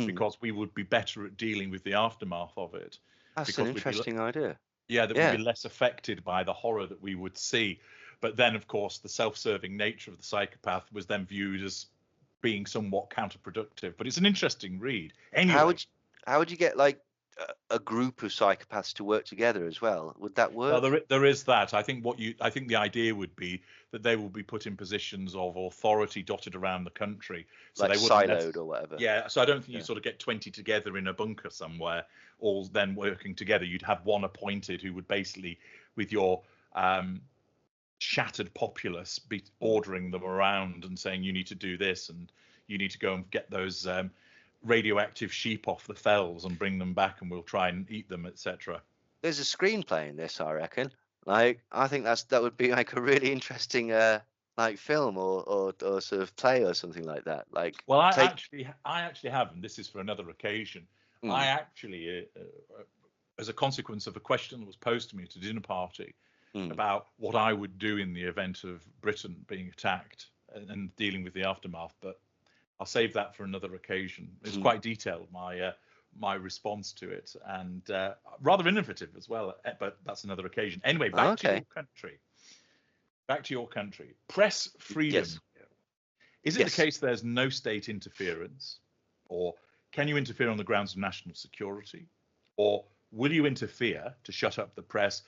because we would be better at dealing with the aftermath of it. That's an interesting idea. Yeah, that we'd be less affected by the horror that we would see. But then, of course, the self-serving nature of the psychopath was then viewed as being somewhat counterproductive. But it's an interesting read. Anyway, how would you get, like, a group of psychopaths to work together as well. Would that Well, work? there is that. I think the idea would be that they will be put in positions of authority dotted around the country, so Like they wouldn't siloed or whatever. yeah. So I don't think you Yeah. sort of get 20 together in a bunker somewhere, all then working together. You'd have one appointed who would basically, with your shattered populace, be ordering them around and saying you need to do this and you need to go and get those radioactive sheep off the fells and bring them back and we'll try and eat them, etc. There's a screenplay in this, I reckon. Like, I think that would be like a really interesting like film or sort of play or something like that. Like, Well, I take actually have, and this is for another occasion. Mm. I actually, as a consequence of a question that was posed to me at a dinner party about what I would do in the event of Britain being attacked and dealing with the aftermath, but I'll save that for another occasion. It's quite detailed, my response to it, and rather innovative as well. But that's another occasion. Anyway, back to your country. Back to your country. Press freedom. Yes. Is it the case there's no state interference, or can you interfere on the grounds of national security, or will you interfere to shut up the press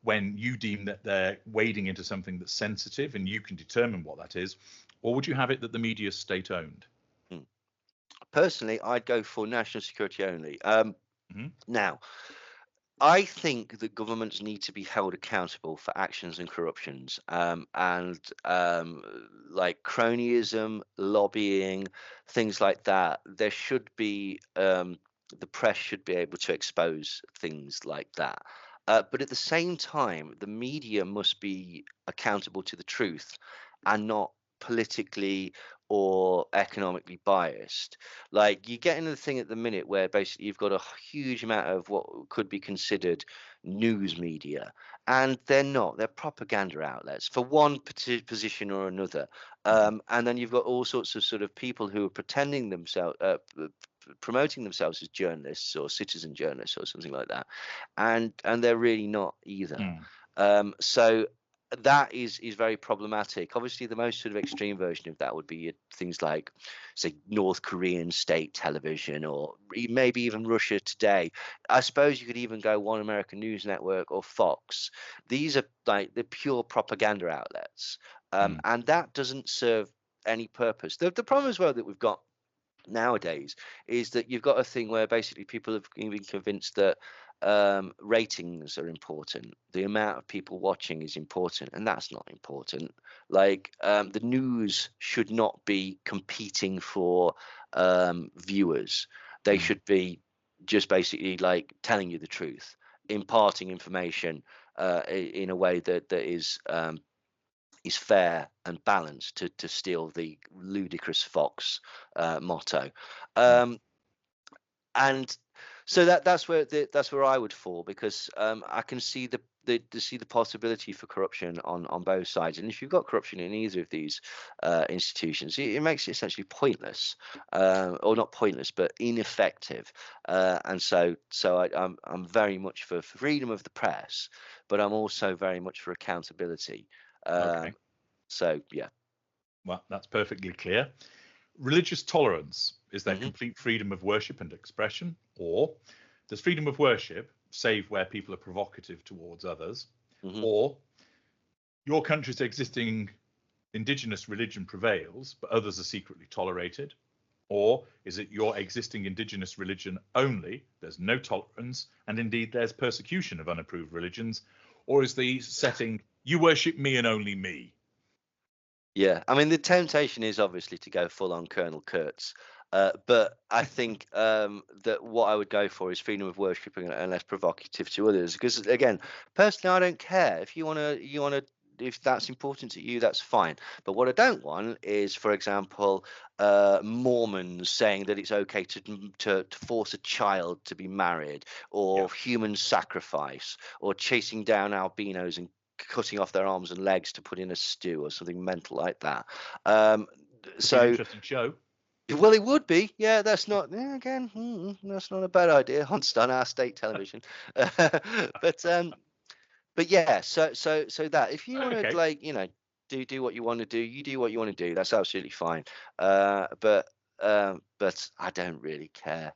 when you deem that they're wading into something that's sensitive and you can determine what that is, or would you have it that the media is state-owned? Personally, I'd go for national security only. Now, I think that governments need to be held accountable for actions and corruptions, and like cronyism, lobbying, things like that. There should be the press should be able to expose things like that. But at the same time, the media must be accountable to the truth and not politically or economically biased. Like, you get into the thing at the minute where basically you've got a huge amount of what could be considered news media, and they're not. They're propaganda outlets for one position or another. And then you've got all sorts of sort of people who are pretending themselves, promoting themselves as journalists or citizen journalists or something like that, and they're really not either. So that is very problematic. Obviously, the most sort of extreme version of that would be things like, say, North Korean state television, or maybe even Russia Today. I suppose you could even go One American News Network or Fox. These are like the pure propaganda outlets, and that doesn't serve any purpose. The problem as well that we've got nowadays is that you've got a thing where basically people have been convinced that ratings are important, the amount of people watching is important, and that's not important. Like, the news should not be competing for viewers. They should be just basically like telling you the truth, imparting information in a way that is fair and balanced, to steal the ludicrous Fox motto. And so that's where I would fall, because I can see the possibility for corruption on both sides. And if you've got corruption in either of these institutions, it makes it essentially pointless, or not pointless, but ineffective. And so I'm very much for freedom of the press, but I'm also very much for accountability. So yeah. Well, that's perfectly clear. Religious tolerance, is there complete freedom of worship and expression, or does freedom of worship, save where people are provocative towards others, or your country's existing indigenous religion prevails but others are secretly tolerated, or is it your existing indigenous religion only, there's no tolerance, and indeed there's persecution of unapproved religions, or is the setting you worship me and only me? Yeah, I mean, the temptation is obviously to go full on Colonel Kurtz, but I think that what I would go for is freedom of worship and less provocative to others. Because again, personally, I don't care if you wanna. If that's important to you, that's fine. But what I don't want is, for example, Mormons saying that it's okay to force a child to be married, or human sacrifice, or chasing down albinos and cutting off their arms and legs to put in a stew or something mental like that. So an interesting show. Well, it would be. Yeah, that's not that's not a bad idea on our state television. But yeah, so that if you want to, like, do what you want to do, you do what you want to do. That's absolutely fine. But I don't really care.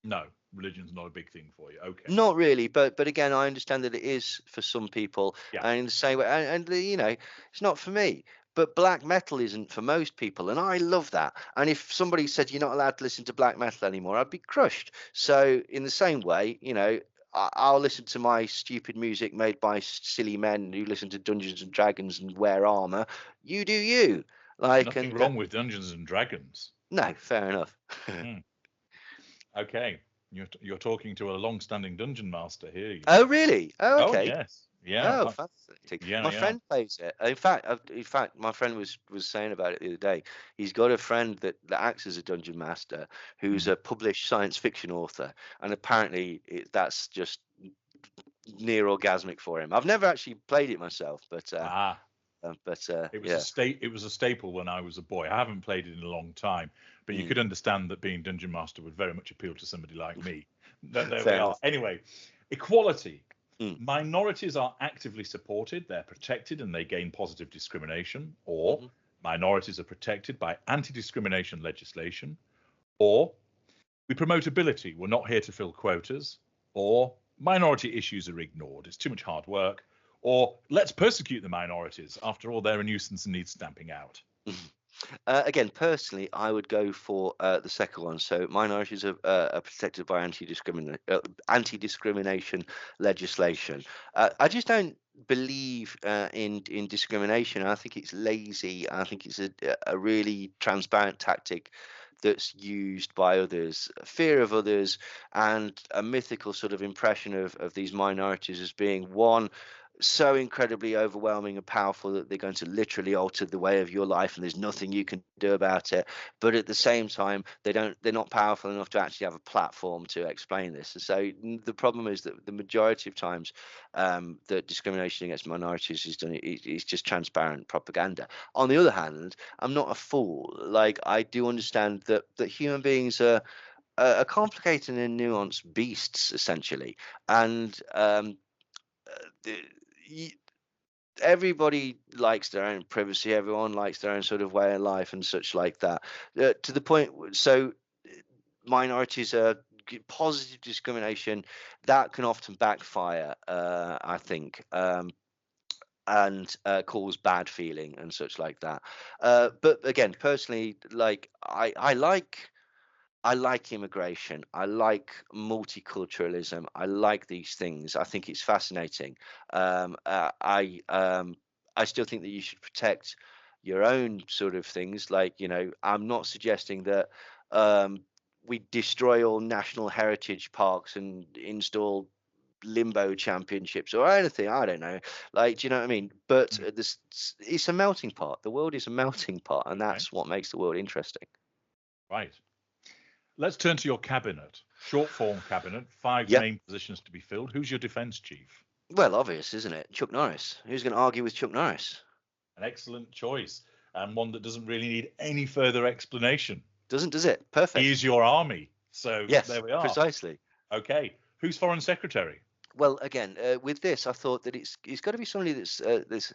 No, religion's not a big thing for you. Okay. Not really, but again, I understand that it is for some people, Yeah. and in the same way, you know, it's not for me. But black metal isn't for most people, and I love that. And if somebody said you're not allowed to listen to black metal anymore, I'd be crushed. So in the same way, you know, I'll listen to my stupid music made by silly men who listen to Dungeons and Dragons and wear armor. You do you. Like, Nothing and wrong with Dungeons and Dragons. no, fair enough. Mm. Okay. You're talking to a long-standing dungeon master here. You Oh, know. really? Oh, Oh okay. yes. Yeah. Oh, fascinating. Yeah. My Yeah. friend plays it. In fact, my friend was saying about it the other day. He's got a friend that acts as a dungeon master who's a published science fiction author, and apparently that's just near orgasmic for him. I've never actually played it myself, but It was yeah. It was a staple when I was a boy. I haven't played it in a long time, but you Mm. could understand that being dungeon master would very much appeal to somebody like me. There we Fair are. enough. Anyway, equality. Mm. Minorities are actively supported, they're protected, and they gain positive discrimination, or Mhm. minorities are protected by anti-discrimination legislation, or we promote ability, we're not here to fill quotas, or minority issues are ignored, it's too much hard work, or let's persecute the minorities, after all they're a nuisance and need stamping out. Again, personally, I would go for the second one. So minorities are protected by anti-discrimination legislation. I just don't believe in discrimination. I think it's lazy. I think it's a really transparent tactic that's used by others, fear of others, and a mythical sort of impression of these minorities as being one so incredibly overwhelming and powerful that they're going to literally alter the way of your life and there's nothing you can do about it. But at the same time, they're not powerful enough to actually have a platform to explain this. And so the problem is that the majority of times that discrimination against minorities is done, it's just transparent propaganda. On the other hand, I'm not a fool. Like, I do understand that human beings are complicated and nuanced beasts, essentially. And everybody likes their own privacy. Everyone likes their own sort of way of life and such like that. To the point, so minorities are positive discrimination that can often backfire, I think, and cause bad feeling and such like that. But again, personally, like I like immigration. I like multiculturalism. I like these things. I think it's fascinating. I still think that you should protect your own sort of things. Like, you know, I'm not suggesting that um, we destroy all national heritage parks and install limbo championships or anything. I don't know. Like, do you know what I mean? But this, it's a melting pot. The world is a melting pot, and that's what makes the world interesting. Right. Let's turn to your cabinet. Short form cabinet, 5 Yep. main positions to be filled. Who's your defence chief? Well, obvious, isn't it? Chuck Norris. Who's going to argue with Chuck Norris? An excellent choice, and one that doesn't really need any further explanation. Does it? Perfect. He's your army. So Yes, there we are. precisely. Okay. Who's foreign secretary? Well, again, with this, I thought that it's got to be somebody that's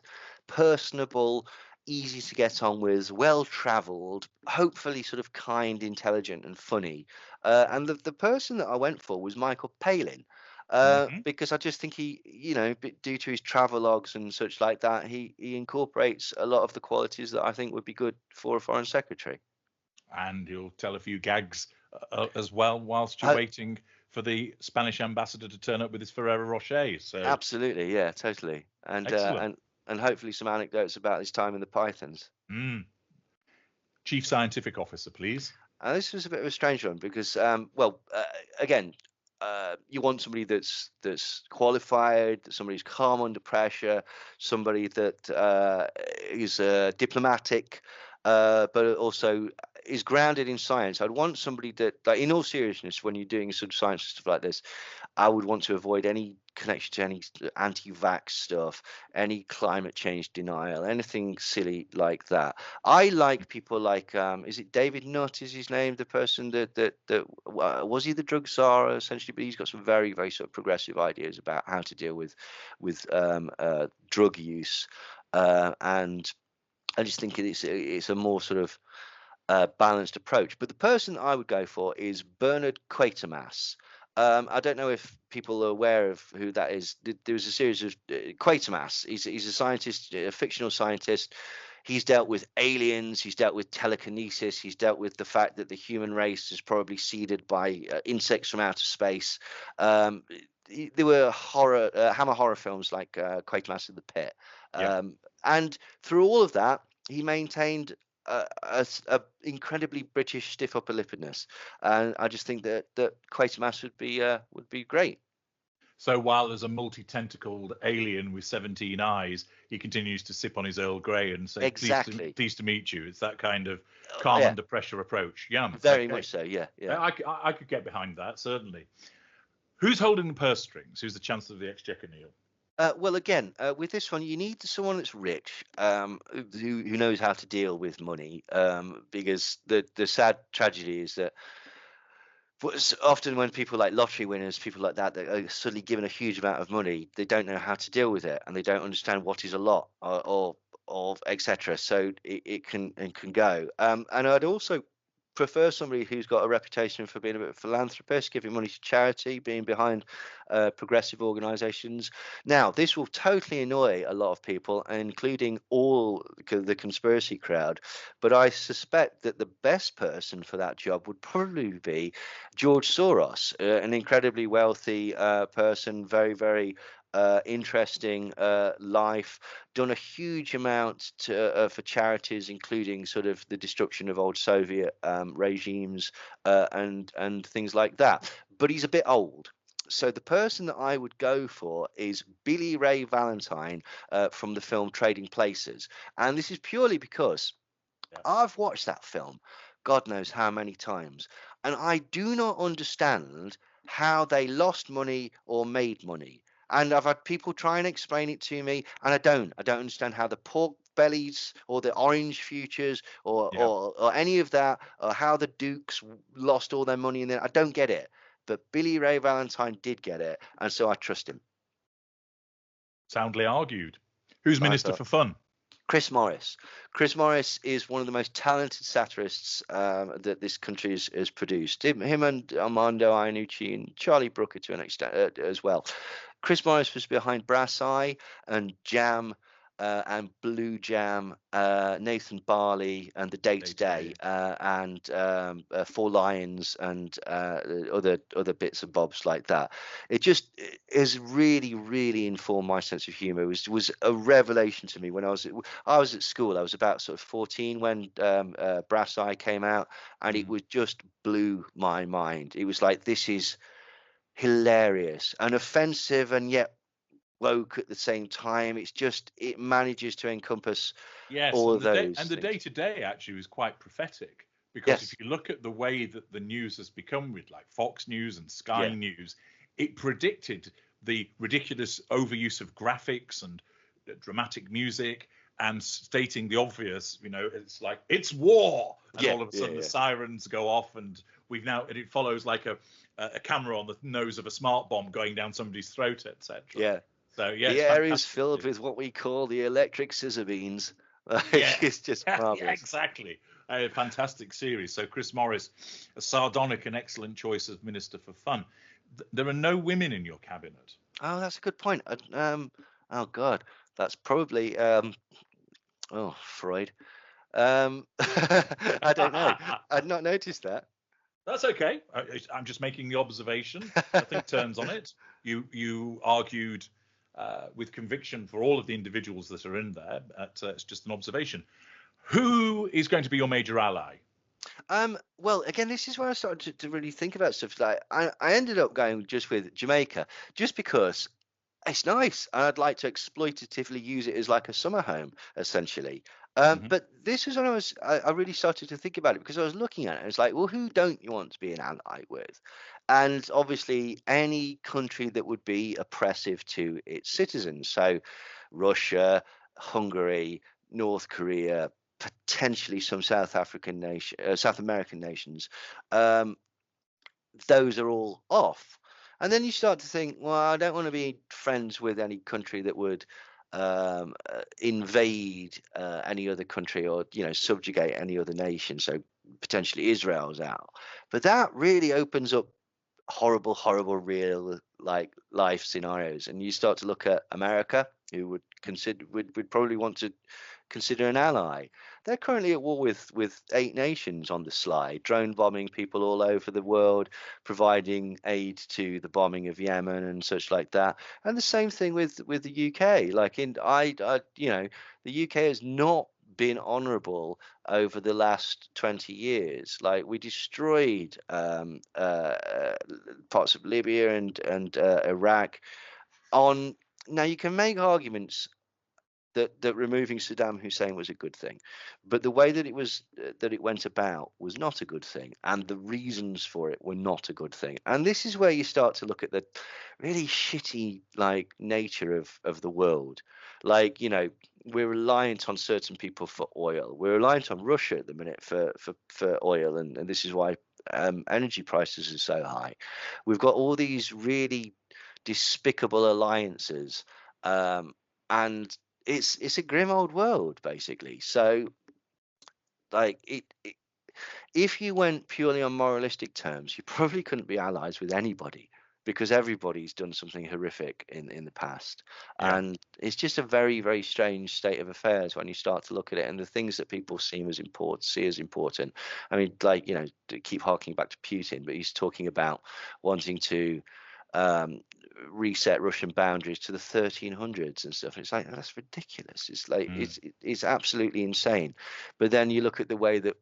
personable, easy to get on with, well travelled, hopefully sort of kind, intelligent, and funny. And the person that I went for was Michael Palin. Because I just think he, you know, due to his travelogues and such like that, he incorporates a lot of the qualities that I think would be good for a foreign secretary. And he'll tell a few gags as well whilst you're waiting for the Spanish ambassador to turn up with his Ferrero Rocher. So absolutely, yeah, totally, and hopefully some anecdotes about his time in the Pythons. Chief Scientific Officer, please. This was a bit of a strange one because, again, you want somebody that's qualified, somebody who's calm under pressure, somebody that is diplomatic, but also is grounded in science. I'd want somebody that, like, in all seriousness, when you're doing sort of science stuff like this, I would want to avoid any connection to any anti-vax stuff, any climate change denial, anything silly like that. I like people like, is it David Nutt is his name, the person that was he the drug czar essentially, but he's got some very, very sort of progressive ideas about how to deal with drug use, and I just think it's a more sort of balanced approach. But the person I would go for is Bernard Quatermass. I don't know if people are aware of who that is. There was a series of Quatermass. He's a scientist, a fictional scientist. He's dealt with aliens. He's dealt with telekinesis. He's dealt with the fact that the human race is probably seeded by insects from outer space. There were Hammer horror films like Quatermass in the Pit. Yeah. And through all of that, he maintained a incredibly British stiff upper lippedness, and I just think that Quatermass would be great. So while there's a multi-tentacled alien with 17 eyes, he continues to sip on his Earl Grey and say, Exactly. pleased to meet you. It's that kind of calm Yeah. under pressure approach. Yeah, Very okay. much so. Yeah. I could get behind that, certainly. Who's holding the purse strings? Who's the Chancellor of the Exchequer, Neil? Well, again, with this one, you need someone that's rich, who knows how to deal with money, because the sad tragedy is that often when people like lottery winners, people like that are suddenly given a huge amount of money, they don't know how to deal with it, and they don't understand what is a lot, or etc. So it can go. And I'd also prefer somebody who's got a reputation for being a bit of a philanthropist, giving money to charity, being behind progressive organizations. Now, this will totally annoy a lot of people, including all the conspiracy crowd, but I suspect that the best person for that job would probably be George Soros, an incredibly wealthy person, very, very interesting life, done a huge amount for charities, including sort of the destruction of old Soviet regimes and things like that. But he's a bit old. So the person that I would go for is Billy Ray Valentine from the film Trading Places. And this is purely because I've watched that film God knows how many times, and I do not understand how they lost money or made money. And I've had people try and explain it to me, and I don't understand how the pork bellies or the orange futures or any of that, or how the Dukes lost all their money in there. I don't get it. But Billy Ray Valentine did get it, and so I trust him. Soundly argued. Who's Minister for Fun? Chris Morris. Chris Morris is one of the most talented satirists that this country has produced. Him and Armando Iannucci and Charlie Brooker to an extent as well. Chris Morris was behind Brass Eye and Jam and Blue Jam, Nathan Barley and The Day to Day, and Four Lions and other bits and bobs like that. It just has really, really informed my sense of humor. It was a revelation to me when I was at school. I was about sort of 14 when Brass Eye came out, and it was just blew my mind. It was like, this is hilarious and offensive and yet woke at the same time. It's just, it manages to encompass all of those. And the Day to Day actually was quite prophetic, because if you look at the way that the news has become with like Fox News and Sky News, it predicted the ridiculous overuse of graphics and dramatic music and stating the obvious. It's like, it's war, and all of a sudden the sirens go off, and it follows like a camera on the nose of a smart bomb going down somebody's throat, etc. So, the air is filled with what we call the electric scissor beans. It's just marvelous. Yeah, exactly. A fantastic series. So Chris Morris, a sardonic and excellent choice of Minister for Fun. There are no women in your cabinet. Oh, that's a good point. Oh God, that's probably Freud. I don't know. I'd not noticed that. That's okay. I'm just making the observation. Nothing turns on it. You argued with conviction for all of the individuals that are in there. It's just an observation. Who is going to be your major ally? Well, again, this is where I started to really think about stuff. Like, I ended up going just with Jamaica, just because it's nice, and I'd like to exploitatively use it as like a summer home, essentially. But this is when I really started to think about it, because I was looking at it. It's like, well, who don't you want to be an ally with? And obviously, any country that would be oppressive to its citizens. So, Russia, Hungary, North Korea, potentially some South American nations. Those are all off. And then you start to think, well, I don't want to be friends with any country that would invade any other country, or subjugate any other nation. So potentially Israel's out. But that really opens up horrible real like life scenarios, and you start to look at America, who would probably want to consider an ally. They're currently at war with 8 nations on the sly, drone bombing people all over the world, providing aid to the bombing of Yemen and such like that. And the same thing with the UK. Like the UK has not been honorable over the last 20 years. Like, we destroyed parts of Libya and Iraq. On Now, you can make arguments that removing Saddam Hussein was a good thing, but the way that it went about was not a good thing, and the reasons for it were not a good thing. And this is where you start to look at the really shitty like nature of the world. Like, we're reliant on certain people for oil. We're reliant on Russia at the minute for oil, and this is why energy prices are so high. We've got all these really despicable alliances, and it's a grim old world, basically. So, like, if you went purely on moralistic terms, you probably couldn't be allies with anybody, because everybody's done something horrific in the past. Yeah. And it's just a very, very strange state of affairs when you start to look at it, and the things that people see as important. I mean, like, to keep harking back to Putin, but he's talking about wanting to reset Russian boundaries to the 1300s and stuff. It's like, that's ridiculous. It's like it's absolutely insane. But then you look at the way that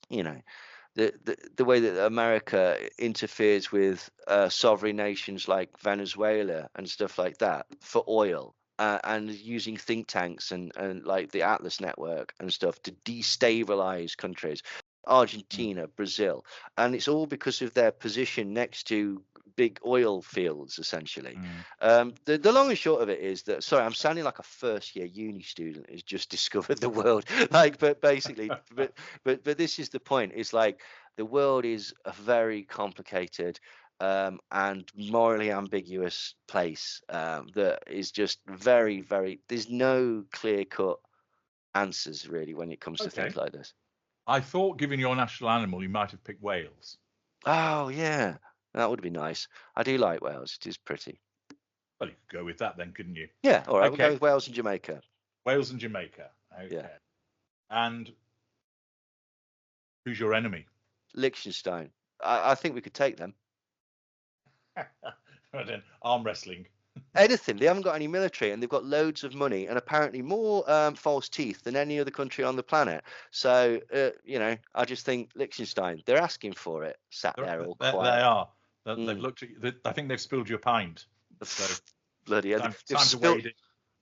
the way that America interferes with sovereign nations like Venezuela and stuff like that for oil. And using think tanks and like the Atlas network and stuff to destabilize countries, Argentina, Brazil, and it's all because of their position next to big oil fields, essentially. The long and short of it is that, sorry, I'm sounding like a first year uni student who's just discovered the world. But basically, but this is the point. It's like, the world is a very complicated and morally ambiguous place that is just very, very. There's no clear cut answers really when it comes to things like this. I thought, given your national animal, you might have picked Wales. Oh yeah, that would be nice. I do like Wales. It is pretty. Well, you could go with that then, couldn't you? Yeah, all right. We'll go with Wales and Jamaica. Wales and Jamaica. Okay. Yeah. And who's your enemy? Liechtenstein. I think we could take them. Arm wrestling. Anything. They haven't got any military, and they've got loads of money, and apparently more false teeth than any other country on the planet. So, I just think Liechtenstein, they're asking for it, sat there all quiet. They are. They've looked at you. I think they've spilled you a pint. So bloody hell.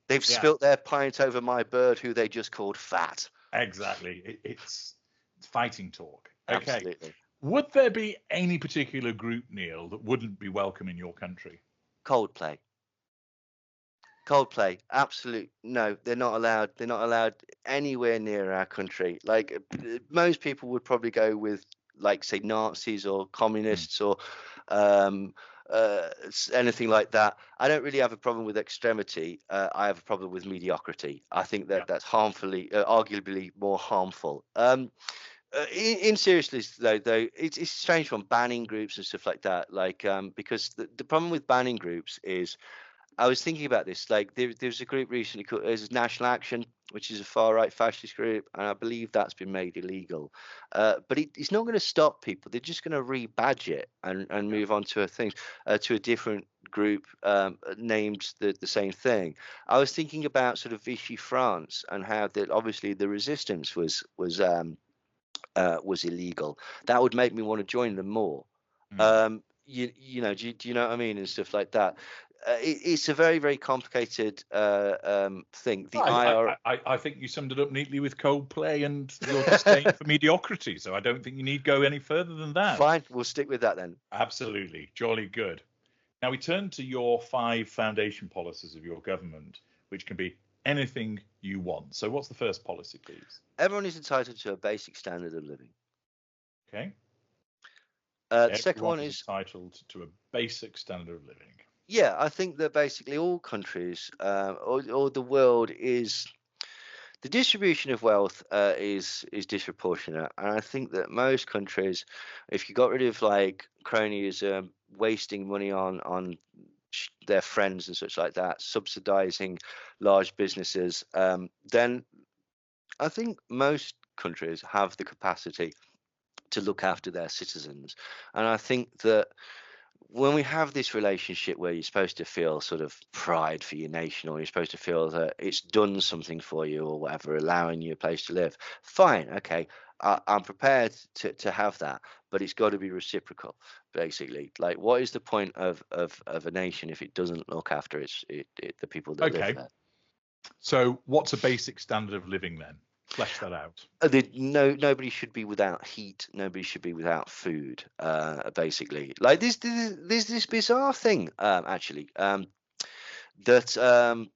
They've spilt their pint over my bird, who they just called fat. Exactly. It's fighting talk. Okay. Absolutely. Would there be any particular group, Neil, that wouldn't be welcome in your country? Coldplay, absolute no. They're not allowed. They're not allowed anywhere near our country. Like, most people would probably go with, like, say, Nazis or communists or anything like that. I don't really have a problem with extremity. I have a problem with mediocrity. I think that's arguably more harmful. In seriousness, though, it's a strange one, banning groups and stuff like that. Like, because the problem with banning groups is, I was thinking about this. Like, there's a group recently called National Action, which is a far right fascist group, and I believe that's been made illegal. But it's not going to stop people. They're just going to rebadge it and move on to a different group named the same thing. I was thinking about sort of Vichy France and how that obviously the resistance was illegal. That would make me want to join them more. Do you know what I mean, and stuff like that. It's a very, very complicated thing. I think you summed it up neatly with Coldplay and your disdain for mediocrity. So I don't think you need go any further than that. Fine, we'll stick with that then. Absolutely, jolly good. Now we turn to your 5 foundation policies of your government, which can be anything you want. So what's the first policy, please? Everyone is entitled to a basic standard of living. Okay. The second one is entitled to a basic standard of living. Yeah, I think that basically all countries or the world is the distribution of wealth is disproportionate, and I think that most countries, if you got rid of like cronyism, wasting money on their friends and such like that, subsidizing large businesses, then I think most countries have the capacity to look after their citizens. And I think that when we have this relationship where you're supposed to feel sort of pride for your nation, or you're supposed to feel that it's done something for you or whatever, allowing you a place to live, fine, okay, I'm prepared to have that, but it's got to be reciprocal, basically. Like, what is the point of a nation if it doesn't look after the people that live Okay. there? So what's a basic standard of living then? Flesh that out. Nobody should be without heat. Nobody should be without food. Basically, like this bizarre thing. Actually, that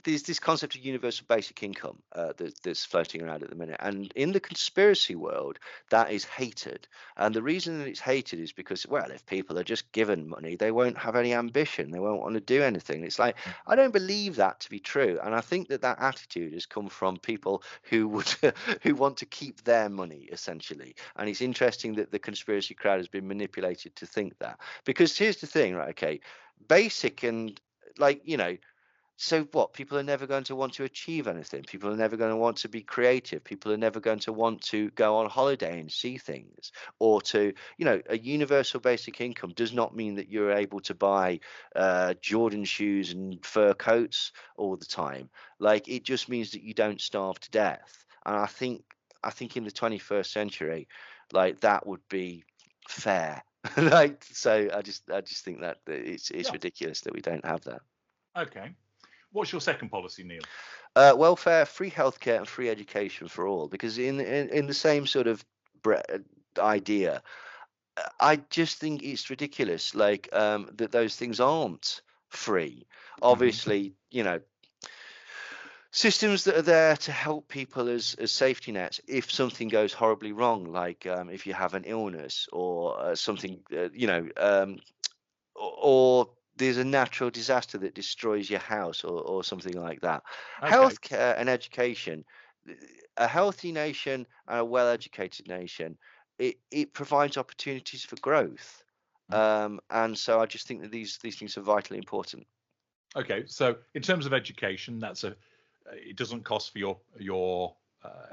there's this concept of universal basic income that's floating around at the minute, and in the conspiracy world that is hated. And the reason that it's hated is because, well, if people are just given money, they won't have any ambition, they won't want to do anything. It's like, I don't believe that to be true, and I think that attitude has come from people who would who want to keep their money, essentially. And it's interesting that the conspiracy crowd has been manipulated to think that, because here's the thing, right? Okay, basic and, like, so what? People are never going to want to achieve anything. People are never going to want to be creative. People are never going to want to go on holiday and see things, or to, a universal basic income does not mean that you're able to buy Jordan shoes and fur coats all the time. Like, it just means that you don't starve to death. And I think in the 21st century, like, that would be fair. Like, so I just think that it's ridiculous that we don't have that. Okay. What's your second policy, Neil? Welfare, free healthcare, and free education for all. Because in the same sort of idea, I just think it's ridiculous, like, that those things aren't free. Obviously, systems that are there to help people as safety nets if something goes horribly wrong, like if you have an illness or something, or there's a natural disaster that destroys your house, or something like that. Okay. Healthcare and education, a healthy nation and a well-educated nation, it provides opportunities for growth. And so I just think that these things are vitally important. Okay, so in terms of education, it doesn't cost for your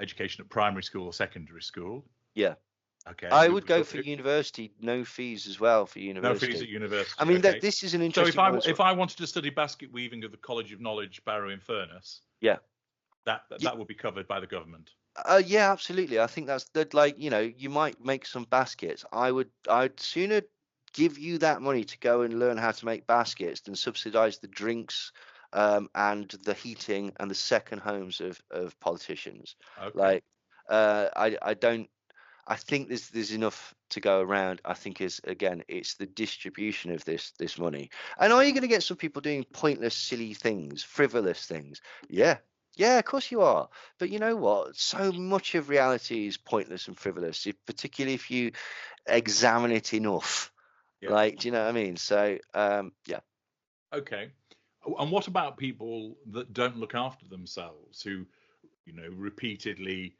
education at primary school or secondary school. Yeah. Okay. I would go for university, no fees as well for university. No fees at university. I mean, okay. this is an interesting. So if I wanted to study basket weaving at the College of Knowledge, Barrow in Furness, yeah, that would be covered by the government. Yeah, absolutely. I think that's that. Like, you might make some baskets. I'd sooner give you that money to go and learn how to make baskets than subsidize the drinks and the heating and the second homes of politicians. Okay. Like, I think there's enough to go around. I think it's the distribution of this money. And are you going to get some people doing pointless, silly things, frivolous things? Yeah, of course you are. But you know what? So much of reality is pointless and frivolous, particularly if you examine it enough. Yeah. Like, do you know what I mean? So, yeah. Okay. And what about people that don't look after themselves, who, repeatedly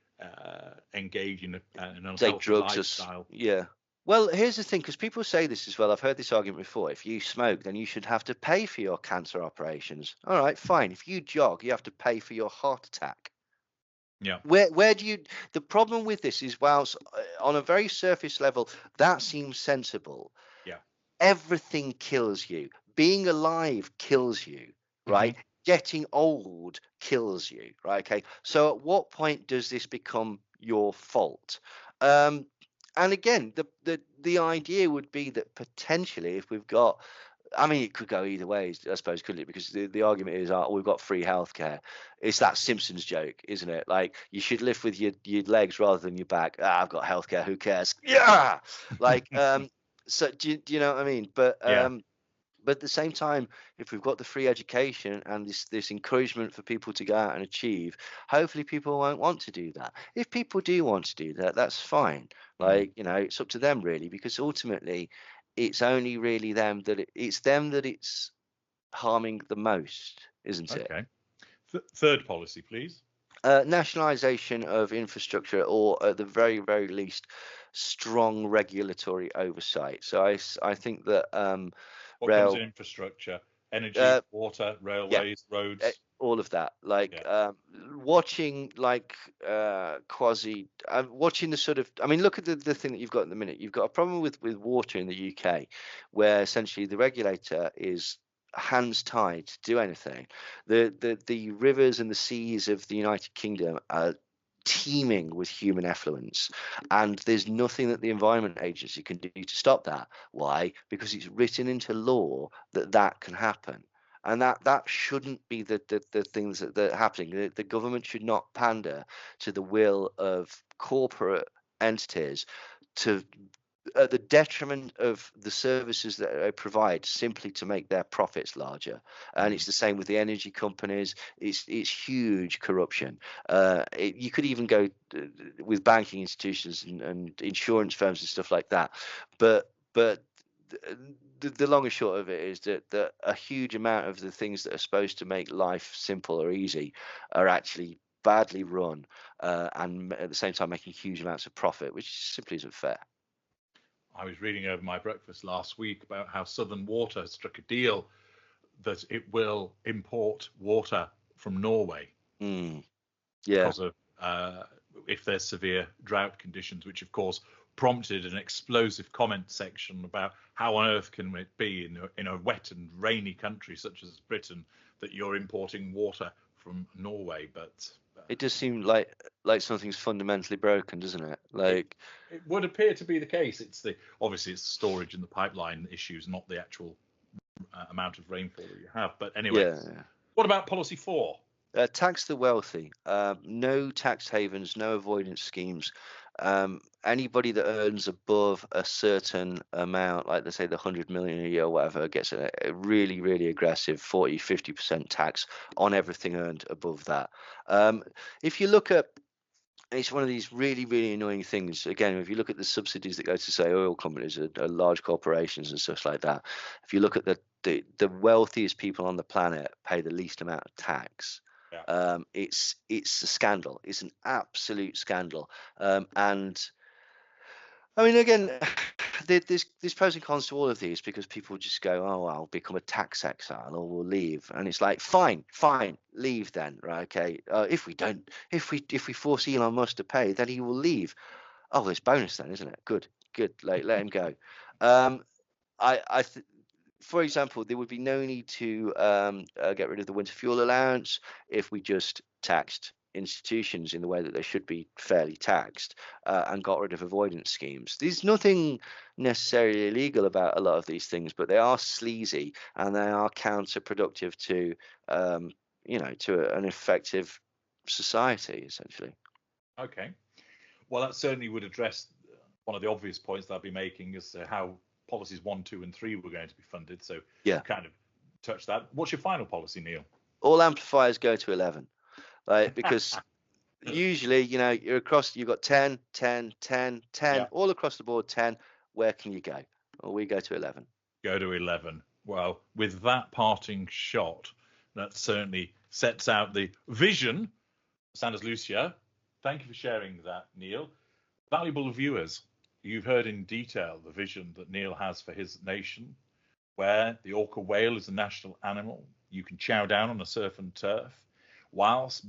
engage in an unhealthy lifestyle? Yeah. Well, here's the thing, because people say this as well. I've heard this argument before. If you smoke, then you should have to pay for your cancer operations. All right, fine. If you jog, you have to pay for your heart attack. Yeah. Where do you? The problem with this is, whilst on a very surface level, that seems sensible. Yeah. Everything kills you. Being alive kills you, right? Mm-hmm. Getting old kills you, right? Okay. So at what point does this become your fault? And again, the idea would be that potentially, if we've got, I mean, it could go either way, I suppose, couldn't it? Because the argument is, we've got free healthcare. It's that Simpsons joke, isn't it? Like, you should lift with your legs rather than your back. I've got healthcare. Who cares? Yeah. Like, so do you know what I mean? But yeah. But at the same time, if we've got the free education and this encouragement for people to go out and achieve, hopefully people won't want to do that. If people do want to do that, that's fine. Like, it's up to them, really, because ultimately it's only really them that it's harming the most, isn't it? Okay. Third policy, please. Nationalisation of infrastructure, or at the very, very least, strong regulatory oversight. So I think that What comes in rail, infrastructure? Energy, uh, water, yeah, railways, roads. all of that, Yeah. like watching like quasi watching the sort of, I mean, look at the thing that you've got at the minute. You've got a problem with water in the UK, where essentially the regulator is hands tied to do anything. The rivers and the seas of the United Kingdom are teeming with human effluence, and there's nothing that the Environment Agency can do to stop that. Why? Because it's written into law that that can happen, and that shouldn't be the things that are happening. The government should not pander to the will of corporate entities to at the detriment of the services that they provide, simply to make their profits larger. And it's the same with the energy companies. It's huge corruption. You could even go with banking institutions and insurance firms and stuff like that. But the long and short of it is that a huge amount of the things that are supposed to make life simple or easy are actually badly run, and at the same time making huge amounts of profit, which simply isn't fair. I was reading over my breakfast last week about how Southern Water has struck a deal that it will import water from Norway Yeah. because of if there's severe drought conditions, which of course prompted an explosive comment section about how on earth can it be in a wet and rainy country such as Britain that you're importing water from Norway. But It does seem like something's fundamentally broken, doesn't it? it, Like, it would appear to be the case. Obviously it's the storage and the pipeline issues, not the actual amount of rainfall that you have. But anyway, yeah. what about policy 4? Tax the wealthy. No tax havens, no avoidance schemes. Anybody that earns above a certain amount, like they say the 100 million a year or whatever, gets a really, really aggressive 40-50% tax on everything earned above that. If you look at, it's one of these really, really annoying things. Again, if you look at the subsidies that go to, say, oil companies or large corporations and stuff like that, if you look at the wealthiest people on the planet pay the least amount of tax. Yeah. It's a scandal. It's an absolute scandal. And I mean, again, there's pros and cons to all of these, because people just go, oh, I'll become a tax exile or we'll leave, and it's like, fine, leave then, right? Okay, if we force Elon Musk to pay, then he will leave. Oh, there's bonus then, isn't it? Good, like, let him go. For example, there would be no need to get rid of the winter fuel allowance if we just taxed institutions in the way that they should be fairly taxed, and got rid of avoidance schemes. There's nothing necessarily illegal about a lot of these things, but they are sleazy and they are counterproductive to, an effective society, essentially. Okay. Well, that certainly would address one of the obvious points that I'll be making as to how policies 1, 2, and 3 were going to be funded. So Yeah. kind of touch that. What's your final policy, Neil? All amplifiers go to 11, like, because usually, you've got 10, 10, 10, 10, Yeah. all across the board, 10. Where can you go? Well, we go to 11. Go to 11. Well, with that parting shot, that certainly sets out the vision. Sanders Lucia, thank you for sharing that, Neil. Valuable viewers, you've heard in detail the vision that Neil has for his nation, where the orca whale is the national animal. You can chow down on a surf and turf, whilst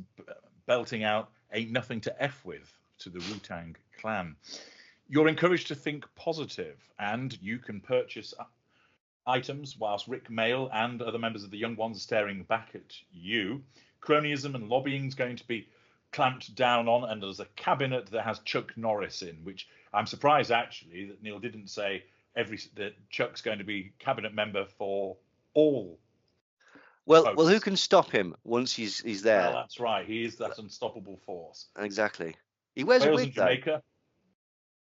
belting out "Ain't Nothing to F With" to the Wu-Tang Clan. You're encouraged to think positive, and you can purchase items whilst Rick Mail and other members of the Young Ones are staring back at you. Cronyism and lobbying is going to be clamped down on, and there's a cabinet that has Chuck Norris in, which I'm surprised actually that Neil didn't say that Chuck's going to be cabinet member for all. Well, who can stop him once he's there? Well, that's right. He is that unstoppable force. Exactly. He wears a Wales wig, and Jamaica.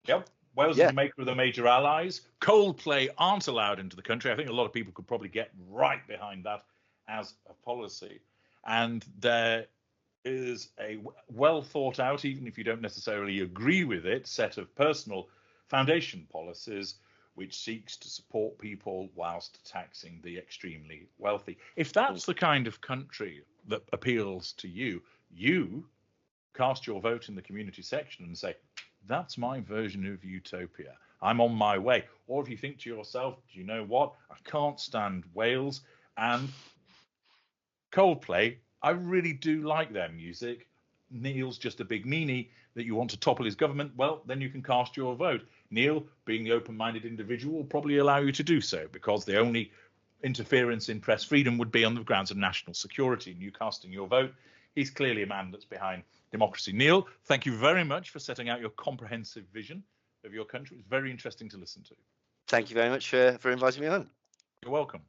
Yep. Wales Yeah. and Jamaica are the major allies. Coldplay aren't allowed into the country. I think a lot of people could probably get right behind that as a policy. And there is a well thought out, even if you don't necessarily agree with it, set of personal foundation policies which seeks to support people whilst taxing the extremely wealthy. If that's the kind of country that appeals to you, you cast your vote in the community section and say, that's my version of utopia. I'm on my way. Or if you think to yourself, do you know what? I can't stand Wales and Coldplay. I really do like their music. Neil's just a big meanie that you want to topple his government. Well, then you can cast your vote. Neil, being the open-minded individual, will probably allow you to do so, because the only interference in press freedom would be on the grounds of national security. And you casting your vote, he's clearly a man that's behind democracy. Neil, thank you very much for setting out your comprehensive vision of your country. It's very interesting to listen to. Thank you very much for inviting me on. You're welcome.